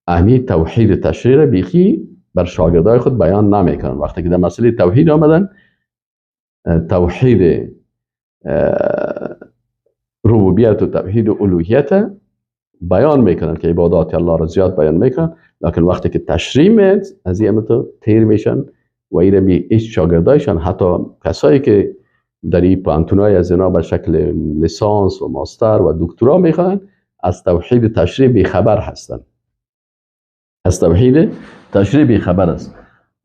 [SPEAKER 1] اهمیت توحید تشریح را بیخی بر شاگردای خود بیان نمیکنن. وقتی که در مسئله توحید آمدن، توحید ربوبیت و توحید الوهیت بیان میکنن که عبادات الله را زیاد بیان میکنن، لکن وقتی که تشریح میاد از این تو تیر میشن و ایره بی ایش شاگردایشان، حتی کسایی که در این پانتونای از اینا به شکل لیسانس و ماستر و دکترا میخوان، از توحید تشریح بی خبر هستن، از توحید تشریح بی خبر است.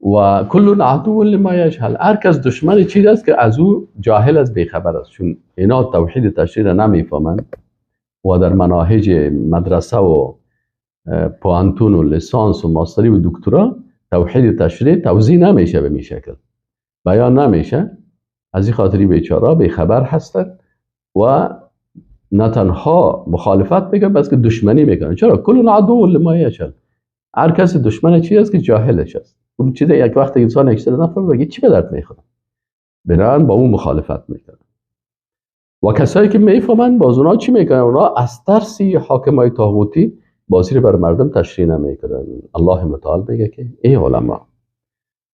[SPEAKER 1] و کل عدو لما یجهل، هر کس دشمن چیز است که از او جاهل است، بی خبر است، چون اینا توحید تشریح را نمیفهمند و در مناهج مدرسه و پوانتون و لیسانس و ماستری و دکترا توحید تشریح توضیح نمیشه، به این شکل بیان نمیشه. از این خاطری بیچاره بی خبر هستند و نه تنها مخالفت میکنن بلکه که دشمنی میکنن. چرا؟ کل عدو لما یجهل، هر کسی دشمن چیزی است که جاهلش است. اون چیزی یک وقت انسان اکثر نفهمه بگه چی به درد میخوره، بنابراین با اون مخالفت میکنن. و کسایی که میفهمن باز اونا چی میکنن؟ اونا از ترسی حاکمای طاغوتی بازی رو بر مردم تشریح نمیکنن. الله متعال میگه که ای علما،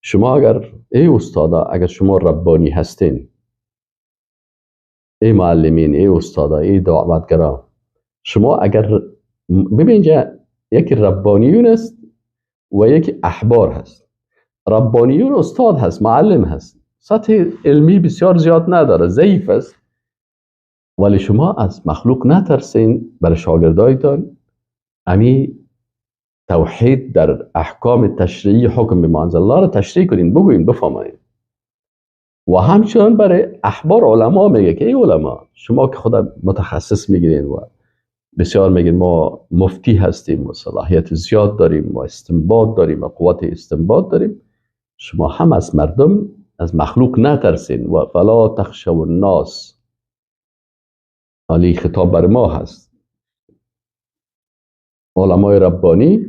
[SPEAKER 1] شما اگر، ای استادا، اگر شما ربانی هستین، ای معلمین، ای استادا، ای دعوتگرا، شما اگر ببین یکی ربانیون است و یکی احبار هست. ربانیون استاد هست، معلم هست، سطح علمی بسیار زیاد نداره، ضعیف است، ولی شما از مخلوق نترسین، برای شاگردایتان امی توحید در احکام تشریعی حکم به انزل الله را تشریح کنین، بگوین، بفهمین. و همچنان برای احبار علما میگه که ای علما، شما که خدا متخصص میگیرین و بسیار میگین ما مفتی هستیم و صلاحیت زیاد داریم و استنباط داریم و قوت استنباط داریم، شما هم از مردم، از مخلوق نترسین و فلا تخشوا الناس. علی خطاب بر ما هست، علمای ربانی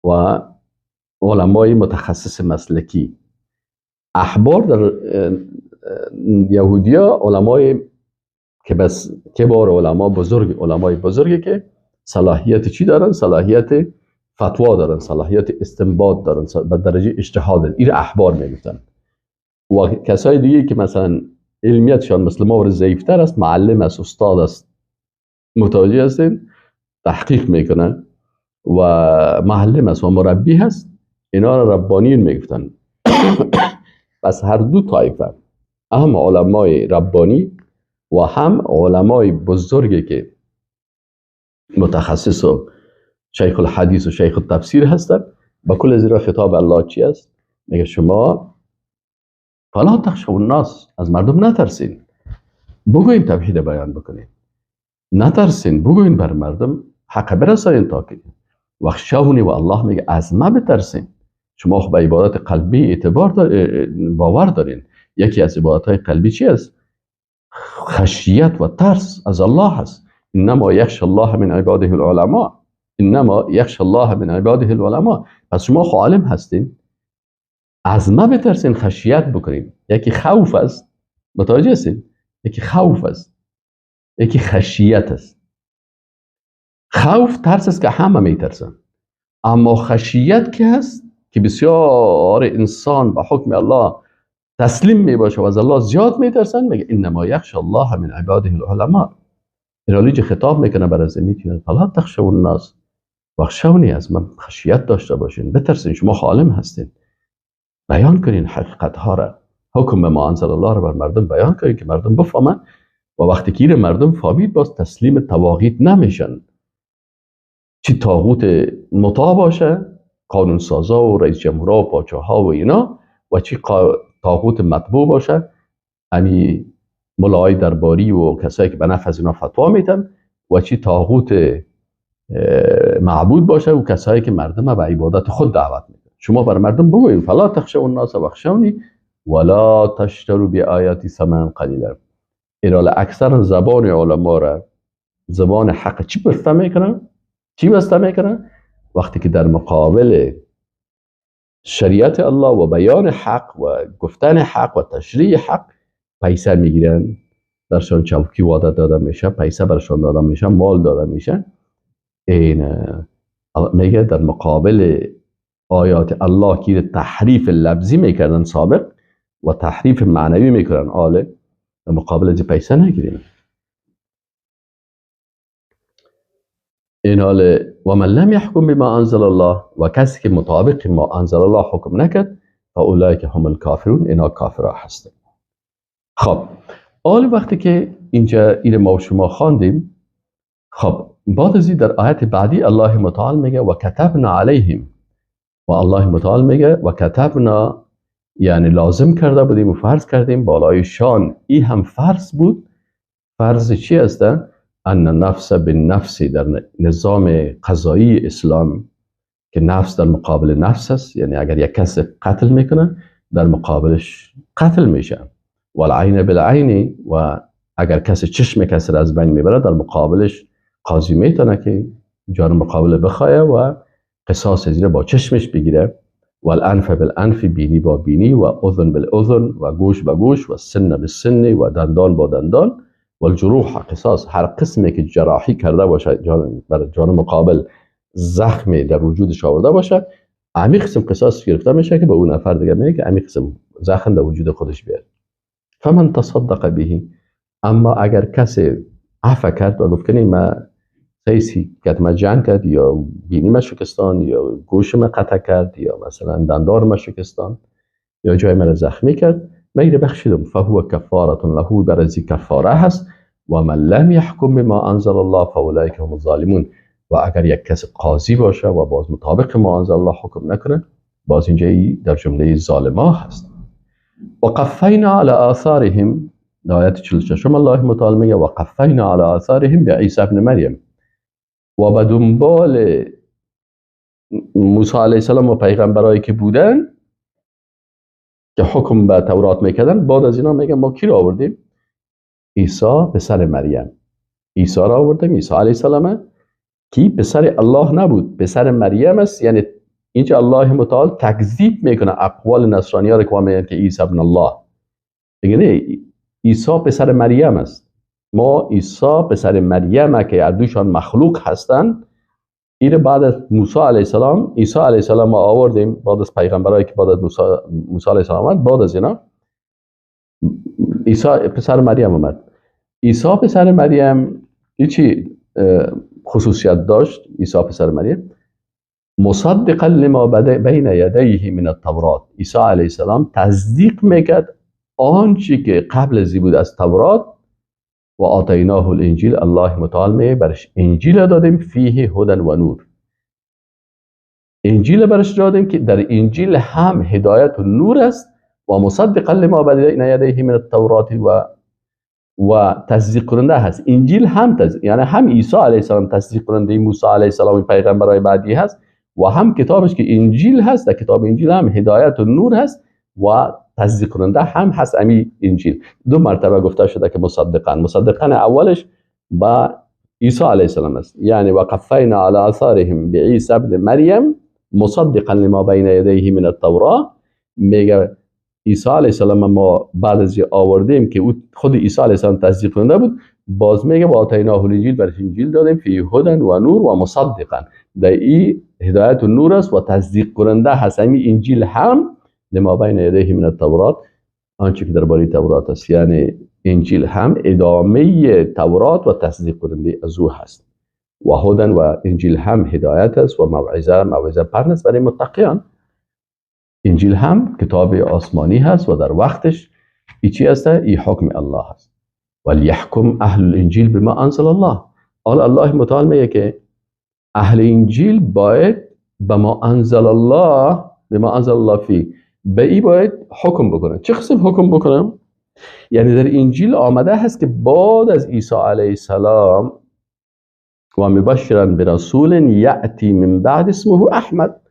[SPEAKER 1] و علمای متخصص مسلکی. احبار در یهودیا علمای که بس کبار علما، بزرگ، علمای بزرگی که صلاحیت چی دارن؟ صلاحیت فتوا دارن، صلاحیت استنباط دارن، به درجه اجتهاد دارن. این احبار میگفتن. و کسای دیگه که مثلا علمیتشان مثل ما ضعیفتر است، معلم است، استاد است، متوجه هستین، تحقیق میکنن و معلم است و مربی هست، اینا را ربانیون میگفتن. پس هر دو طایفه، هم علمای ربانی و هم علمای بزرگی که متخصص و شیخ الحدیث و شیخ التفسیر هستند، با کل زیرا خطاب الله چی است؟ میگه شما فلا تخشوا الناس، از مردم نترسین، بگوین توحید بیان بکنین، نترسین، بگوین بر مردم حق برسانین تا که واخشونی، و الله میگه از ما بترسین. شما به عبادت قلبی اعتبار باور دارین. یکی از عبادت های قلبی چی است؟ خشیت و ترس از الله هست. انما یخشى الله من عباده العلماء، انما یخشى الله من عباده العلماء. پس شما خو عالم هستین، از ما بترسین، خشیت بکنین. یکی خوف است، متوجه هستین؟ یکی خوف است، یکی خشیت است. خوف ترس است که همه میترسن، اما خشیت که هست که بسیار انسان به حکم الله تسلیم میباشه و از الله زیاد میترسن. میگه انما یخشى الله من عباده العلماء. اینا خطاب میکنه برای زمین که فلا تخشوا الناس واخشونی، از من خشیت داشته باشین، بترسین، شما عالم هستین، بیان کنین حقیقت ها را، حکم به ما انزل الله را بر مردم بیان کنین که مردم بفهمن. و وقتی که مردم فهمید باز تسلیم طواغیت نمیشن، چی طاغوت مطاع باشه، قانون سازا و رئیس جمهورها و پاچاها و اینا، و چی طاغوت مطبوع باشه، یعنی ملای درباری و کسایی که به نفع از اینا فتوا میدن، و چی طاغوت معبود باشه و کسایی که مردم به عبادت خود دعوت میدن. شما بر مردم بگوین فلا تخشوا الناس واخشونی ولا تشتروا بآیاتی ثمنا قلیلا. ایرال اکثر زبان علما را، زبان حق چی بسته میکنن؟ چی بسته میکنن؟ وقتی که در مقابل شریعت الله و بیان حق و گفتن حق و تشریح حق پیسه میگیرن، برشان چوکی وعده داده میشه، پیسه برشان داده میشه، مال داده میشه. این میگه در مقابل آیات الله که تحریف لفظی میکردن سابق، و تحریف معنوی میکنن، آله در مقابل از پیسه نگیرین. این حال و من لم یحکم بما انزل الله، و کسی که مطابق ما انزل الله حکم نکرد فاولئک هم الکافرون، اینا کافرها هستند. خب حال وقتی که اینجا این ما و شما خواندیم، خب بعد از این در آیت بعدی الله متعال میگه و کتبنا علیهم، و الله متعال میگه و کتبنا یعنی لازم کرده بودیم و فرض کردیم بالایشان. این هم فرض بود. فرض چی است؟ ان نفس بالنفس در نظام قضایی اسلام که نفس در مقابل نفس است، یعنی اگر یک کس قتل میکنه در مقابلش قتل میشه. والعین بالعین، و اگر کس چشم کسی را از بین میبره در مقابلش قاضی میتونه که جان مقابل بخواه و قصاص زیر با چشمش بگیره. والانف بالانف، بینی با بینی، و اذن بالاذن، و گوش با گوش، و سن بالسن، و دندان با دندان. والجروح قصاص، هر قسمی که جراحی کرده باشه بر جان مقابل زخمی در وجودش آورده باشه، همین قسم قصاص گرفته میشه که به اون نفر دیگه میگه که همین قسم زخم در وجود خودش بیاره. فمن تصدق به، اما اگر کسی عفو کرد و گفت که ما سیسی کرد، ما جنگ کرد، یا بینی ما شکستان، یا گوش ما قطع کرد، یا مثلا دندار ما شکستان، یا جای من زخمی کرد، میره بخشیدم. فهو کفارة له، برزی کفاره هست. و من لم یحکم بما انزل الله فاولئک هم الظالمون، و اگر یک کس قاضی باشه و باز مطابق ما انزل الله حکم نکنه، باز اینجا در جمله ظالما هست. و قفینا علی آثارهم، آیت 46 الله متعال میگه و قفینا علی آثارهم بعیسی ابن مریم، و به دنبال موسی علیه السلام و پیغمبرایی که بودن که حکم به تورات میکردن، بعد از اینا میگه ما کی را آوردیم؟ عیسی پسر مریم. عیسی را آوردیم، عیسی علیه السلام کی پسر الله نبود، پسر مریم است. یعنی اینجا الله متعال تکذیب میکنه اقوال نصرانی ها که میگن که عیسی ابن الله. دیگه نه، عیسی پسر مریم است. ما عیسی پسر مریم که هر دوشان مخلوق هستند، این بعد از موسی علیه السلام، عیسی علیه السلام ما آوردیم بعد از پیغمبرایی که بعد از موسی علیه السلام آمد. بعد از اینا عیسی پسر مریم آمد. عیسی پسر مریم چی خصوصیت داشت؟ عیسی پسر مریم مصدقا لما بین یدیه من التورات، عیسی علیه السلام تصدیق میکرد آنچه که قبل از بود از تورات. و آتیناه الانجیل، الله متعال میگه برش انجیل دادیم، فیه هدی و نور. انجیل برش دادیم که در انجیل هم هدایت و نور است. و مصدقا لما بین یدیه من التورات، و تصدیق کننده هست. انجیل هم یعنی هم عیسی علیه السلام تصدیق کننده موسی علیه السلام پیغمبرای بعدی هست، و هم کتابش که انجیل هست، در کتاب انجیل هم هدایت و نور هست و تصدیق کننده هم هست. امی انجیل دو مرتبه گفته شده که مصدقا اولش با عیسی علیه السلام است، یعنی و قفینا علی آثارهم بعیسی ابن مریم مصدقا لما بین یدیه من التوراة. میگه عیسی علیه السلام ما بعد از آوردیم که خود عیسی علیه السلام تصدیق کننده بود. باز میگه با آتیناه الانجیل، برش انجیل دادیم، فی هدی و نور و مصدقا، در این هدایت و نور است و تصدیق کننده هست. همین انجیل هم لما بین یدیه من التورات، آنچه که درباره تورات است، یعنی انجیل هم ادامه تورات و تصدیق کننده از او هست. و هدی و انجیل هم هدایت است و موعظه پرن است برای متقیان. انجیل هم کتاب آسمانی هست و در وقتش چی هست؟ ای حکم الله هست. ولیحکم اهل الانجیل بما انزل الله. الله متعال میگه که اهل انجیل باید بما انزل الله فی، به ای باید حکم بکنن. چه قسم حکم بکنن؟ یعنی در انجیل آمده هست که بعد از عیسی علیه السلام و مبشرا برسول یأتی من بعد اسمه احمد.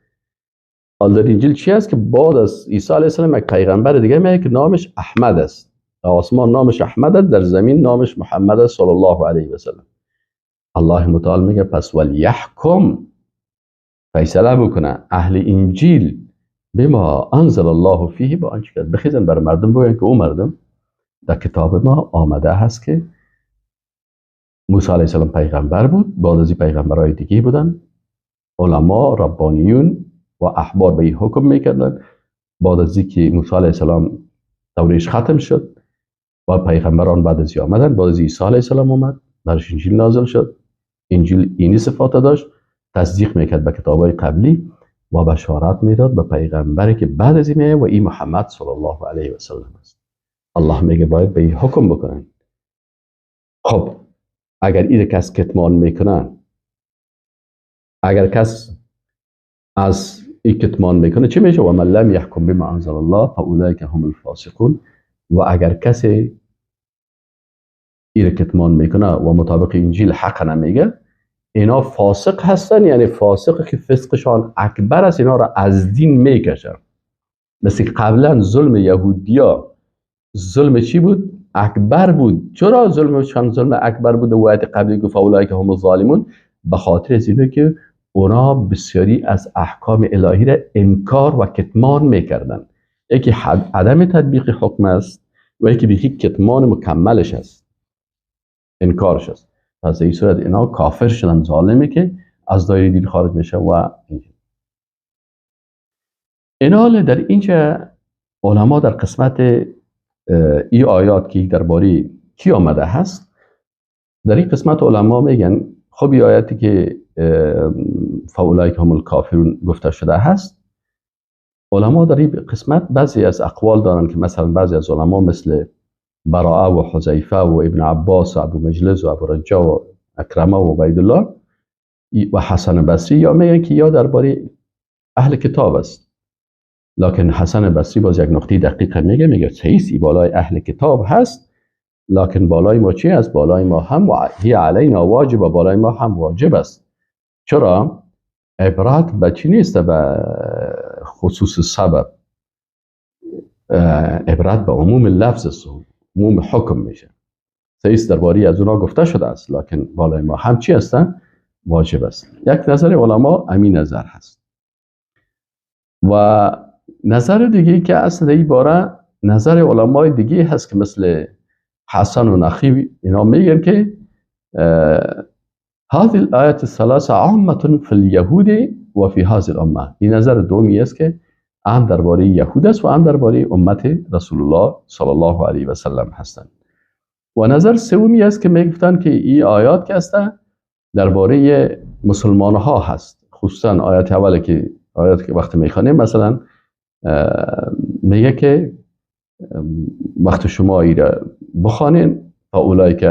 [SPEAKER 1] در انجیل چی است که بعد از عیسی علیه السلام یک پیغمبر دیگه میاد که نامش احمد است. در آسمان نامش احمد است، در زمین نامش محمد است صلی الله علیه و سلم. الله متعال میگه پس ولیحکم، فیصله بکنه اهل انجیل بما انزل الله فیه، با آنچه که بخیزن بر مردم بگن که او مردم در کتاب ما آمده هست که موسی علیه السلام پیغمبر بود، بعد از این پیغمبرای دیگه بودن، علما ربانیون و احبار به این حکم میکردن. بعد از اینکه موسی علیه السلام دورش ختم شد و پیغمبران بعد از آمدن. بعد از عیسی علیه السلام آمد، برش انجیل نازل شد. انجیل اینی صفات داشت، تصدیق میکرد به کتابای قبلی و بشارت میداد به پیغمبری که بعد از این و این محمد صلی الله علیه و سلم است. الله میگه باید به این حکم بکنن. خب اگر این کس کتمان میکنن، اگر کس از این کتمان میکنه چه میشه؟ و من لم یحکم بما انزل الله فاولئک هم الفاسقون. و اگر کسی این کتمان میکنه و مطابق انجیل حق نمیگه، اینا فاسق هستن. یعنی فاسق که فسقشان اکبر است، اینا را از دین میکشن. مثل قبلا ظلم یهودیا ظلم چی بود؟ اکبر بود. چرا ظلمشان ظلم اکبر بود؟ و آیت قبلی گفت اولئک هم الظالمون. به خاطر از اینه که اونا بسیاری از احکام الهی را انکار و کتمان میکردن. یکی عدم تطبیق حکم است و یکی بیخی کتمان مکملش است، انکارش است. پس این صورت اینا کافر شدن، ظالمی که از دایره دین خارج میشه. و اینا در اینجا علما در قسمت این آیات که درباره کی آمده هست، در این قسمت علما میگن خب این آیاتی که فاولئک هم الکافرون گفته شده هست، علما در این قسمت بعضی از اقوال دارن که مثلا بعضی از علما مثل براءه و حذیفه و ابن عباس و ابو مجلس و ابو رجا و اکرمه و عبیدالله و حسن بصری یا میگن که یا درباره اهل کتاب است. لکن حسن بصری باز یک نقطه دقیق میگه صحیح بالای اهل کتاب هست، لکن بالای ما چی است؟ بالای ما هم هی علینا واجب و بالای ما هم واجب است. چرا؟ عبرت به چی نیست؟ به خصوص سبب، عبرت به عموم لفظ است، عموم حکم میشه. صحیح درباره از اونا گفته شده است، لکن بالای ما هم چی هستن؟ واجب است. یک نظر علما همین نظر هست. و نظر دیگه که اصلا این باره نظر علمای دیگه هست که مثل حسن و نخی، اینا میگن که هذه الآیات الثلاثه عامه فی اليهود و فی هذه الامه. این نظر دومی است که هم درباره یهود است و هم درباره امت رسول الله صلی الله علیه و سلم هستند. و نظر سومی است که میگفتن که این آیات که هست درباره مسلمان ها هست. خصوصا آیات اوله که وقتی میخوانیم مثلا میگه که وقت شما ای را بخوانین فاولئک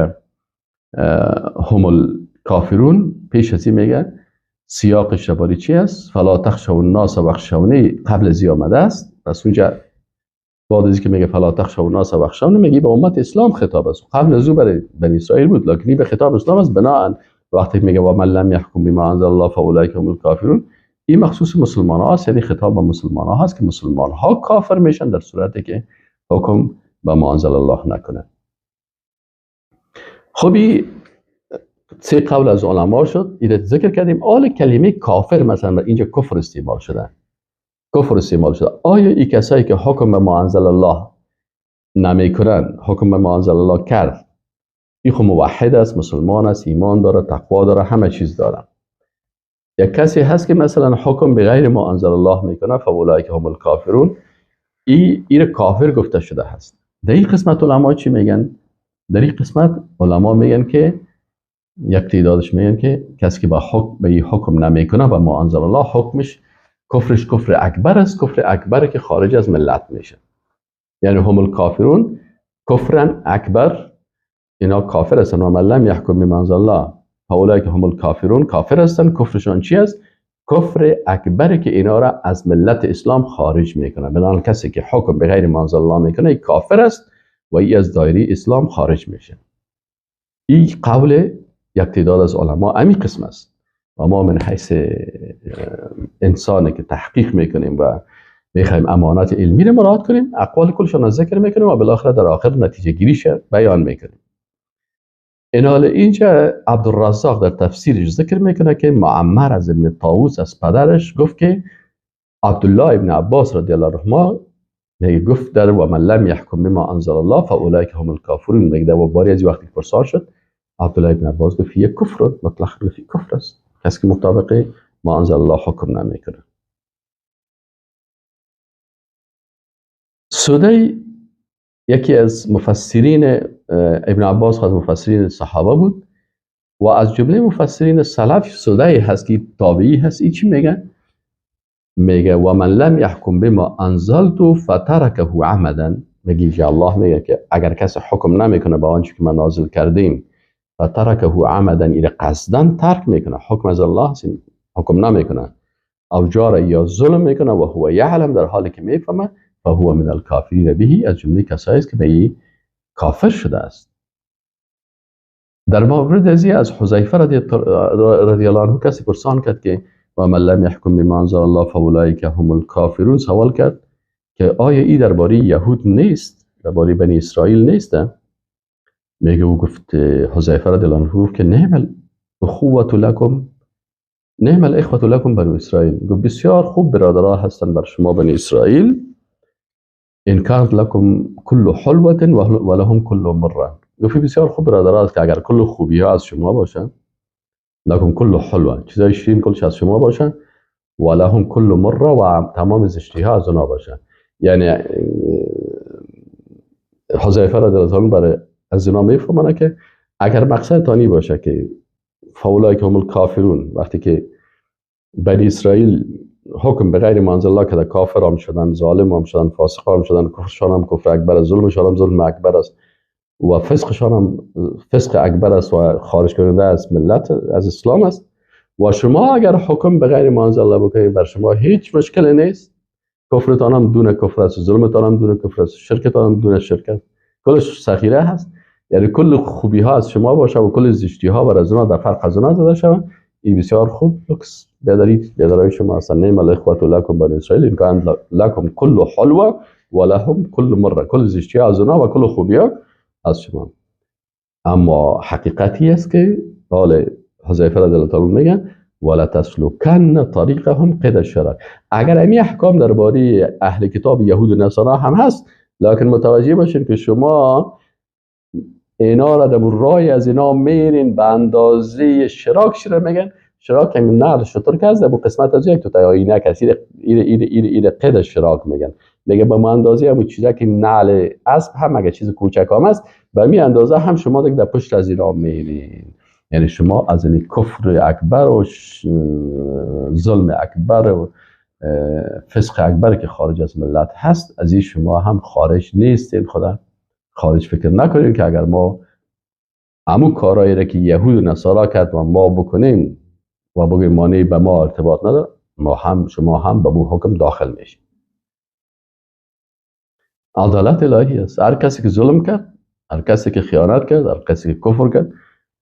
[SPEAKER 1] هم الکافرون، پیش از این میگه سیاقش درباره چی است؟ فلا تخشوا الناس واخشونی قبل از آمده است. پس اونجا بعد از که میگه فلا تخشوا الناس واخشونی میگه به امت اسلام خطاب است. قبل از او برای بنی اسرائیل بود، لکن به خطاب اسلام است. بناهن وقتی میگه و من لم یحکم بما انزل الله فاولئک هم الکافرون، این مخصوص مسلمان ها است. یعنی خطاب به مسلمان ها هست که مسلمان ها کافر میشن در صورتی که حکم به ما انزل الله نکنه. خبی سه قول از علما شد، این ذکر کردیم. آل کلمه کافر مثلا اینجا کفر استعمال شده، کفر استعمال شده. آیا این کسایی که حکم به ما انزل الله نمیکنن، حکم به ما انزل الله کرد، این خب موحد است، مسلمان است، ایمان داره، تقوا داره، همه چیز داره. یک کسی هست که مثلا حکم به غیر ما انزل الله میکنه فاولئک هم الکافرون، این کافر گفته شده هست. در این قسمت علما چی میگن؟ در این قسمت علما میگن که یک تعدادش میگن که کسی که به این حکم نمیکنه و ما انزل الله، حکمش کفرش کفر اکبر است، کفر اکبر که خارج از ملت میشه. یعنی هم الکافرون کفرن اکبر، اینا کافر هستن. و من لم یحکم بما انزل الله فاولئک هم الکافرون، کافر هستن. کفرشان چی است؟ کفر اکبر که اینا را از ملت اسلام خارج میکنه. بنابراین کسی که حکم به غیر ما انزل الله میکنه این کافر است و این از دایره اسلام خارج میشه. این قول یک تعداد از علما همین قسم است. و ما من حیث انسانی که تحقیق میکنیم و میخوایم امانت علمی رو مراعات کنیم، اقوال کلشان ذکر میکنیم و بالاخره در آخر نتیجه گیریش بیان میکنیم. این حال اینجا عبدالرزاق در تفسیرش ذکر میکنه که معمر از ابن طاووس از پدرش گفت که عبدالله ابن عباس رضی الله عنهما میگه گفت در و من لم یحکم بما انزل الله فاولئک هم الکافرون. میگه و باری از وقتی پرسان شد عبدالله ابن عباس گفت یک کفر مطلق، فی کفر است، کسی که مطابق ما انزل الله حکم نمیکنه. سوده یکی از مفسرین ابن عباس از مفسرین صحابه بود و از جمله مفسرین سلف سدی هست که تابعی هست. ای چی میگه؟ میگه و من لم یحکم بما انزلت فترکه عمدا. میگه الله میگه که اگر کسی حکم نمیکنه با آنچه که من نازل کردیم، فترکه عمدا، این قصدن ترک میکنه، حکم از الله حکم نمیکنه، او جار یا ظلم میکنه و هو یعلم، در حالی که میفهمه، فهو من الکافرین به، از جمله کسایی است که به کافر شده است. در مورد از حذیفه رضی الله عنه کسی پرسان کرد که و من لم یحکم بما انزل الله فاولئک هم الکافرون، سوال کرد که آیا این درباره یهود نیست، درباره بنی اسرائیل نیست؟ میگه او گفت حذیفه رضی الله عنه که نعم الاخوة لکم، نعم الاخوة لکم بنی اسرائیل، گفت بسیار خوب برادرها هستن بر شما بنی اسرائیل، ان کانت لکم کل حلوة ولهم کل مره، گفت بسیار خوب برادرها است که اگر کل خوبی ها از شما باشن، لکم کل حلوه، چیزای شیرین کلش از شما باشن، ولهم کل مره، و تمام زشتی ها از اونا باشن. یعنی حذیفه رضی الله عنه برای از اینا میفهمونه که اگر مقصد تانی باشه که فاولئک هم الکافرون، وقتی که بنی اسرائیل حکم به غیر ما انزل الله کرده، کافر هم شدن، ظالم هم شدن، فاسق هم شدن، کفرشان هم کفر اکبر است، ظلمشان هم ظلم اکبر است و فسقشان هم فسق اکبر است و خارج کننده از ملت از اسلام است. و شما اگر حکم به غیر ما انزل الله بکنید، بر شما هیچ مشکلی نیست، کفرتان هم دون کفر است، ظلمتان هم دون کفر است، شرکتان هم دون شرک است، کلش سخیره هست. یعنی کل خوبی ها از شما باشه و کل زشتی ها بر از اونا در فرق از اونا زده شود. این بسیار خوب لکس بیادرای شما هستن. نعم الاخوة لکم بنی اسرائیل ان کان لکم کل حلوه ولهم کل مره، کل زشتی ها از اونا و کل خوبی ها از شما. اما حقیقتی است که قال حذیفه رضی الله عنه میگن ولا تسلكن طریقهم قید الشرع. اگر امی احکام درباره اهل کتاب یهود و نصارا هم هست، لکن متوجه باشین که شما اینا را در رای از اینا میرین به اندازه شراک. شده میگن شراک همین نقل شطور که از در قسمت از یک تو تایینه کسی ایره قید شراک میگن. میگه به اندازه همون چیزا که نعل اسب هم اگه چیز کوچک هم است، به می اندازه هم شما دیگه در پشت از اینا میرین. یعنی شما از این کفر اکبر و ظلم اکبر و فسق اکبر که خارج از ملت هست، از این شما هم خارج نیستین. خدا خارج فکر نکنین که اگر ما همون کارهایی را که یهود و نصارا کرد و ما بکنیم و بگیم مانعی به ما ارتباط نداره، شما هم به اون حکم داخل میشین. عدالت الهی است. هر کسی که ظلم کرد، هر کسی که خیانت کرد، هر کسی که کفر کرد،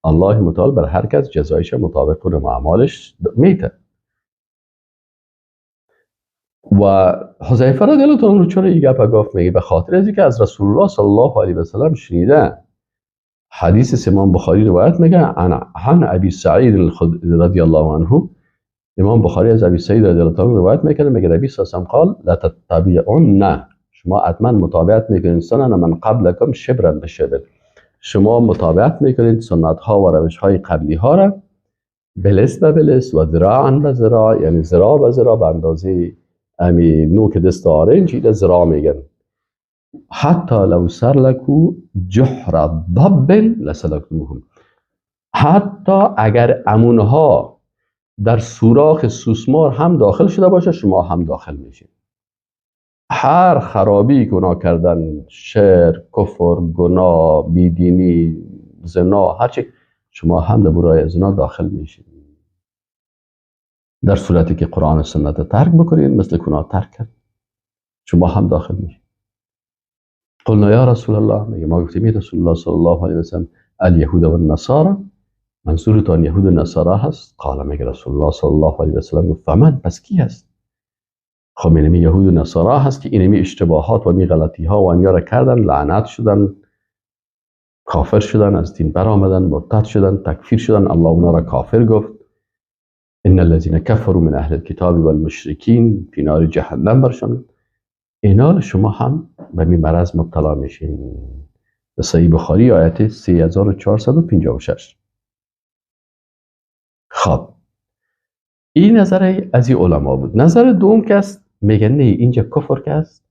[SPEAKER 1] الله متعال بر هر کس جزایش مطابق اون اعمالش میده. و حذیفه رضی الله عنه چرا این گپ گفت؟ میگه به خاطر از اینکه از رسول الله صلی الله علیه و سلم شنیده. حدیث امام بخاری روایت میگه عن ابی سعید رضی الله عنه، امام بخاری از ابی سعید رضی الله عنه روایت میکنه، میگه نبی صلی الله علیه و سلم قال لا تتبعون، شما حتما متابعت میکنید سنن من قبلکم شبرا بشبر، شما متابعت میکنید سنت ها و روش های قبلی ها را بلس به بلس و ذراعا به ذراع، یعنی ذراع به ذراع، به اندازه امی نوک دست آرنج ایده ذراع میگن. حتی لو سلکو جحر ضب لسلکتموهم، حتی اگر امونها در سوراخ سوسمار هم داخل شده باشه، شما هم داخل میشید. هر خرابی گناه کردن، شرک، کفر، گناه، بیدینی، زنا، هرچی، شما هم در برای زنا داخل میشید. در صورتی که قرآن و سنت ترک بکنید، مثل گناه ترک کرد، شما هم داخل میشید. قلنا یا رسول الله، میگه ما گفتیم رسول الله صلی الله علیه و سلم الیهود و النصارى، منظورتان یهود و نصارا هست؟ قال، میگه رسول الله صلی الله علیه و سلم فمن، پس کی هست؟ خب اینمی یهود و نصارا هست که اینمی اشتباهات و اینمی غلطی ها و اینمی را کردن، لعنت شدن، کافر شدن، از دین برآمدن، مرتد شدن، تکفیر شدن، الله اونا را کافر گفت. ان الذين كفروا من اهل الكتاب والمشركين في نار جهنم برشان. اینا شما هم به می مرض مبتلا میشین. صحیح بخاری آیت 3456. خب این نظر از این علما بود. نظر دوم که است، میگن نه اینجا کفر که است،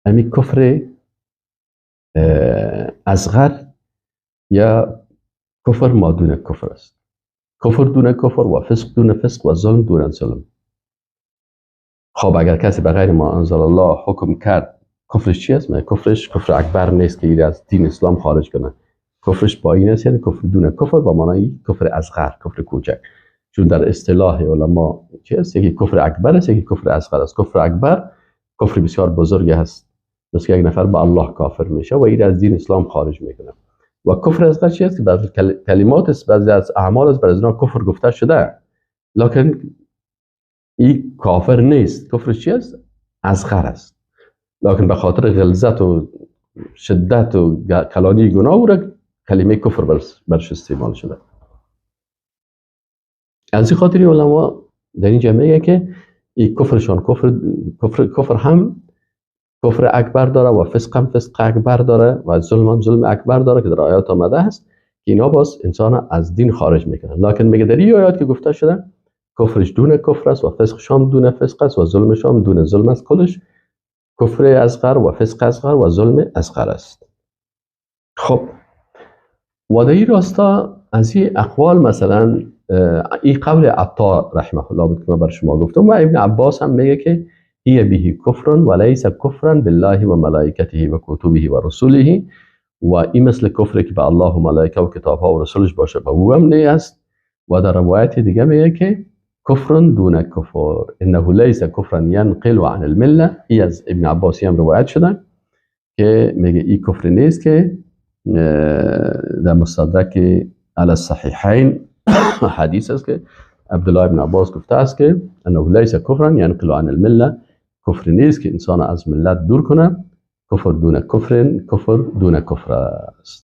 [SPEAKER 1] امی کفر اصغر یا کفر ما دون کفر است. کفر دون کفر و فسق دون فسق و ظلم دون ظلم. خب اگر کسی به غیر ما انزل الله حکم کرد، کفرش چی است؟ کفرش کفر اکبر نیست که ایره از دین اسلام خارج کنه. کفرش با این است، یعنی کفر دون کفر با معنای کفر اصغر، کفر کوچک. چون در اصطلاح علما چی است؟ یکی کفر اکبر است، یکی کفر اصغر است. کفر اکبر کفر بسیار بزرگ است، مثل یک نفر به الله کافر میشه و ایره از دین اسلام خارج میکنه. و کفر اصغر چی است؟ که بعضی کلمات است، بعضی از اعمال است بر ازنا کفر گفته شده، لکن این کافر نیست. کفرش چی است؟ اصغر است، لکن به خاطر غلظت و شدت و کلانی گناه او را کلمه کفر برش استعمال شده. از این خاطر علما در این جمعه که این کفرشان کفر هم کفر اکبر داره و فسق هم فسق اکبر داره و ظلم هم ظلم اکبر داره که در آیات آمده است که اینا باز انسان از دین خارج میکنن. لکن میگه در این آیات که گفته شده کفرش دون کفر است و فسقش هم دون فسق است و ظلمش هم دون ظلم است. کلش کفر اصغر و فسق اصغر و ظلم اصغر است. خب و در این راستا از این اقوال مثلا این قول عطا رحمه الله بود که من بر شما گفتم و ابن عباس هم میگه که هی به کفر و لیس کفرا بالله و ملائکته و کتبه و رسوله، و این مثل کفری که به الله و ملائکه و کتاب ها و رسولش باشه به او هم نیست. و در روایت دیگه میگه که کفر دون کفر انه لیس کفرا ینقل عن المله. این از ابن عباسی هم روایت شده که میگه این کفر نیست که در مستدرک علی الصحیحین حدیث است که عبدالله ابن عباس گفته است که انه لیس کفرا ینقل عن المله، کفر نیست که انسان از ملت دور کنه. کفر دون کفر، کفر دون کفر است.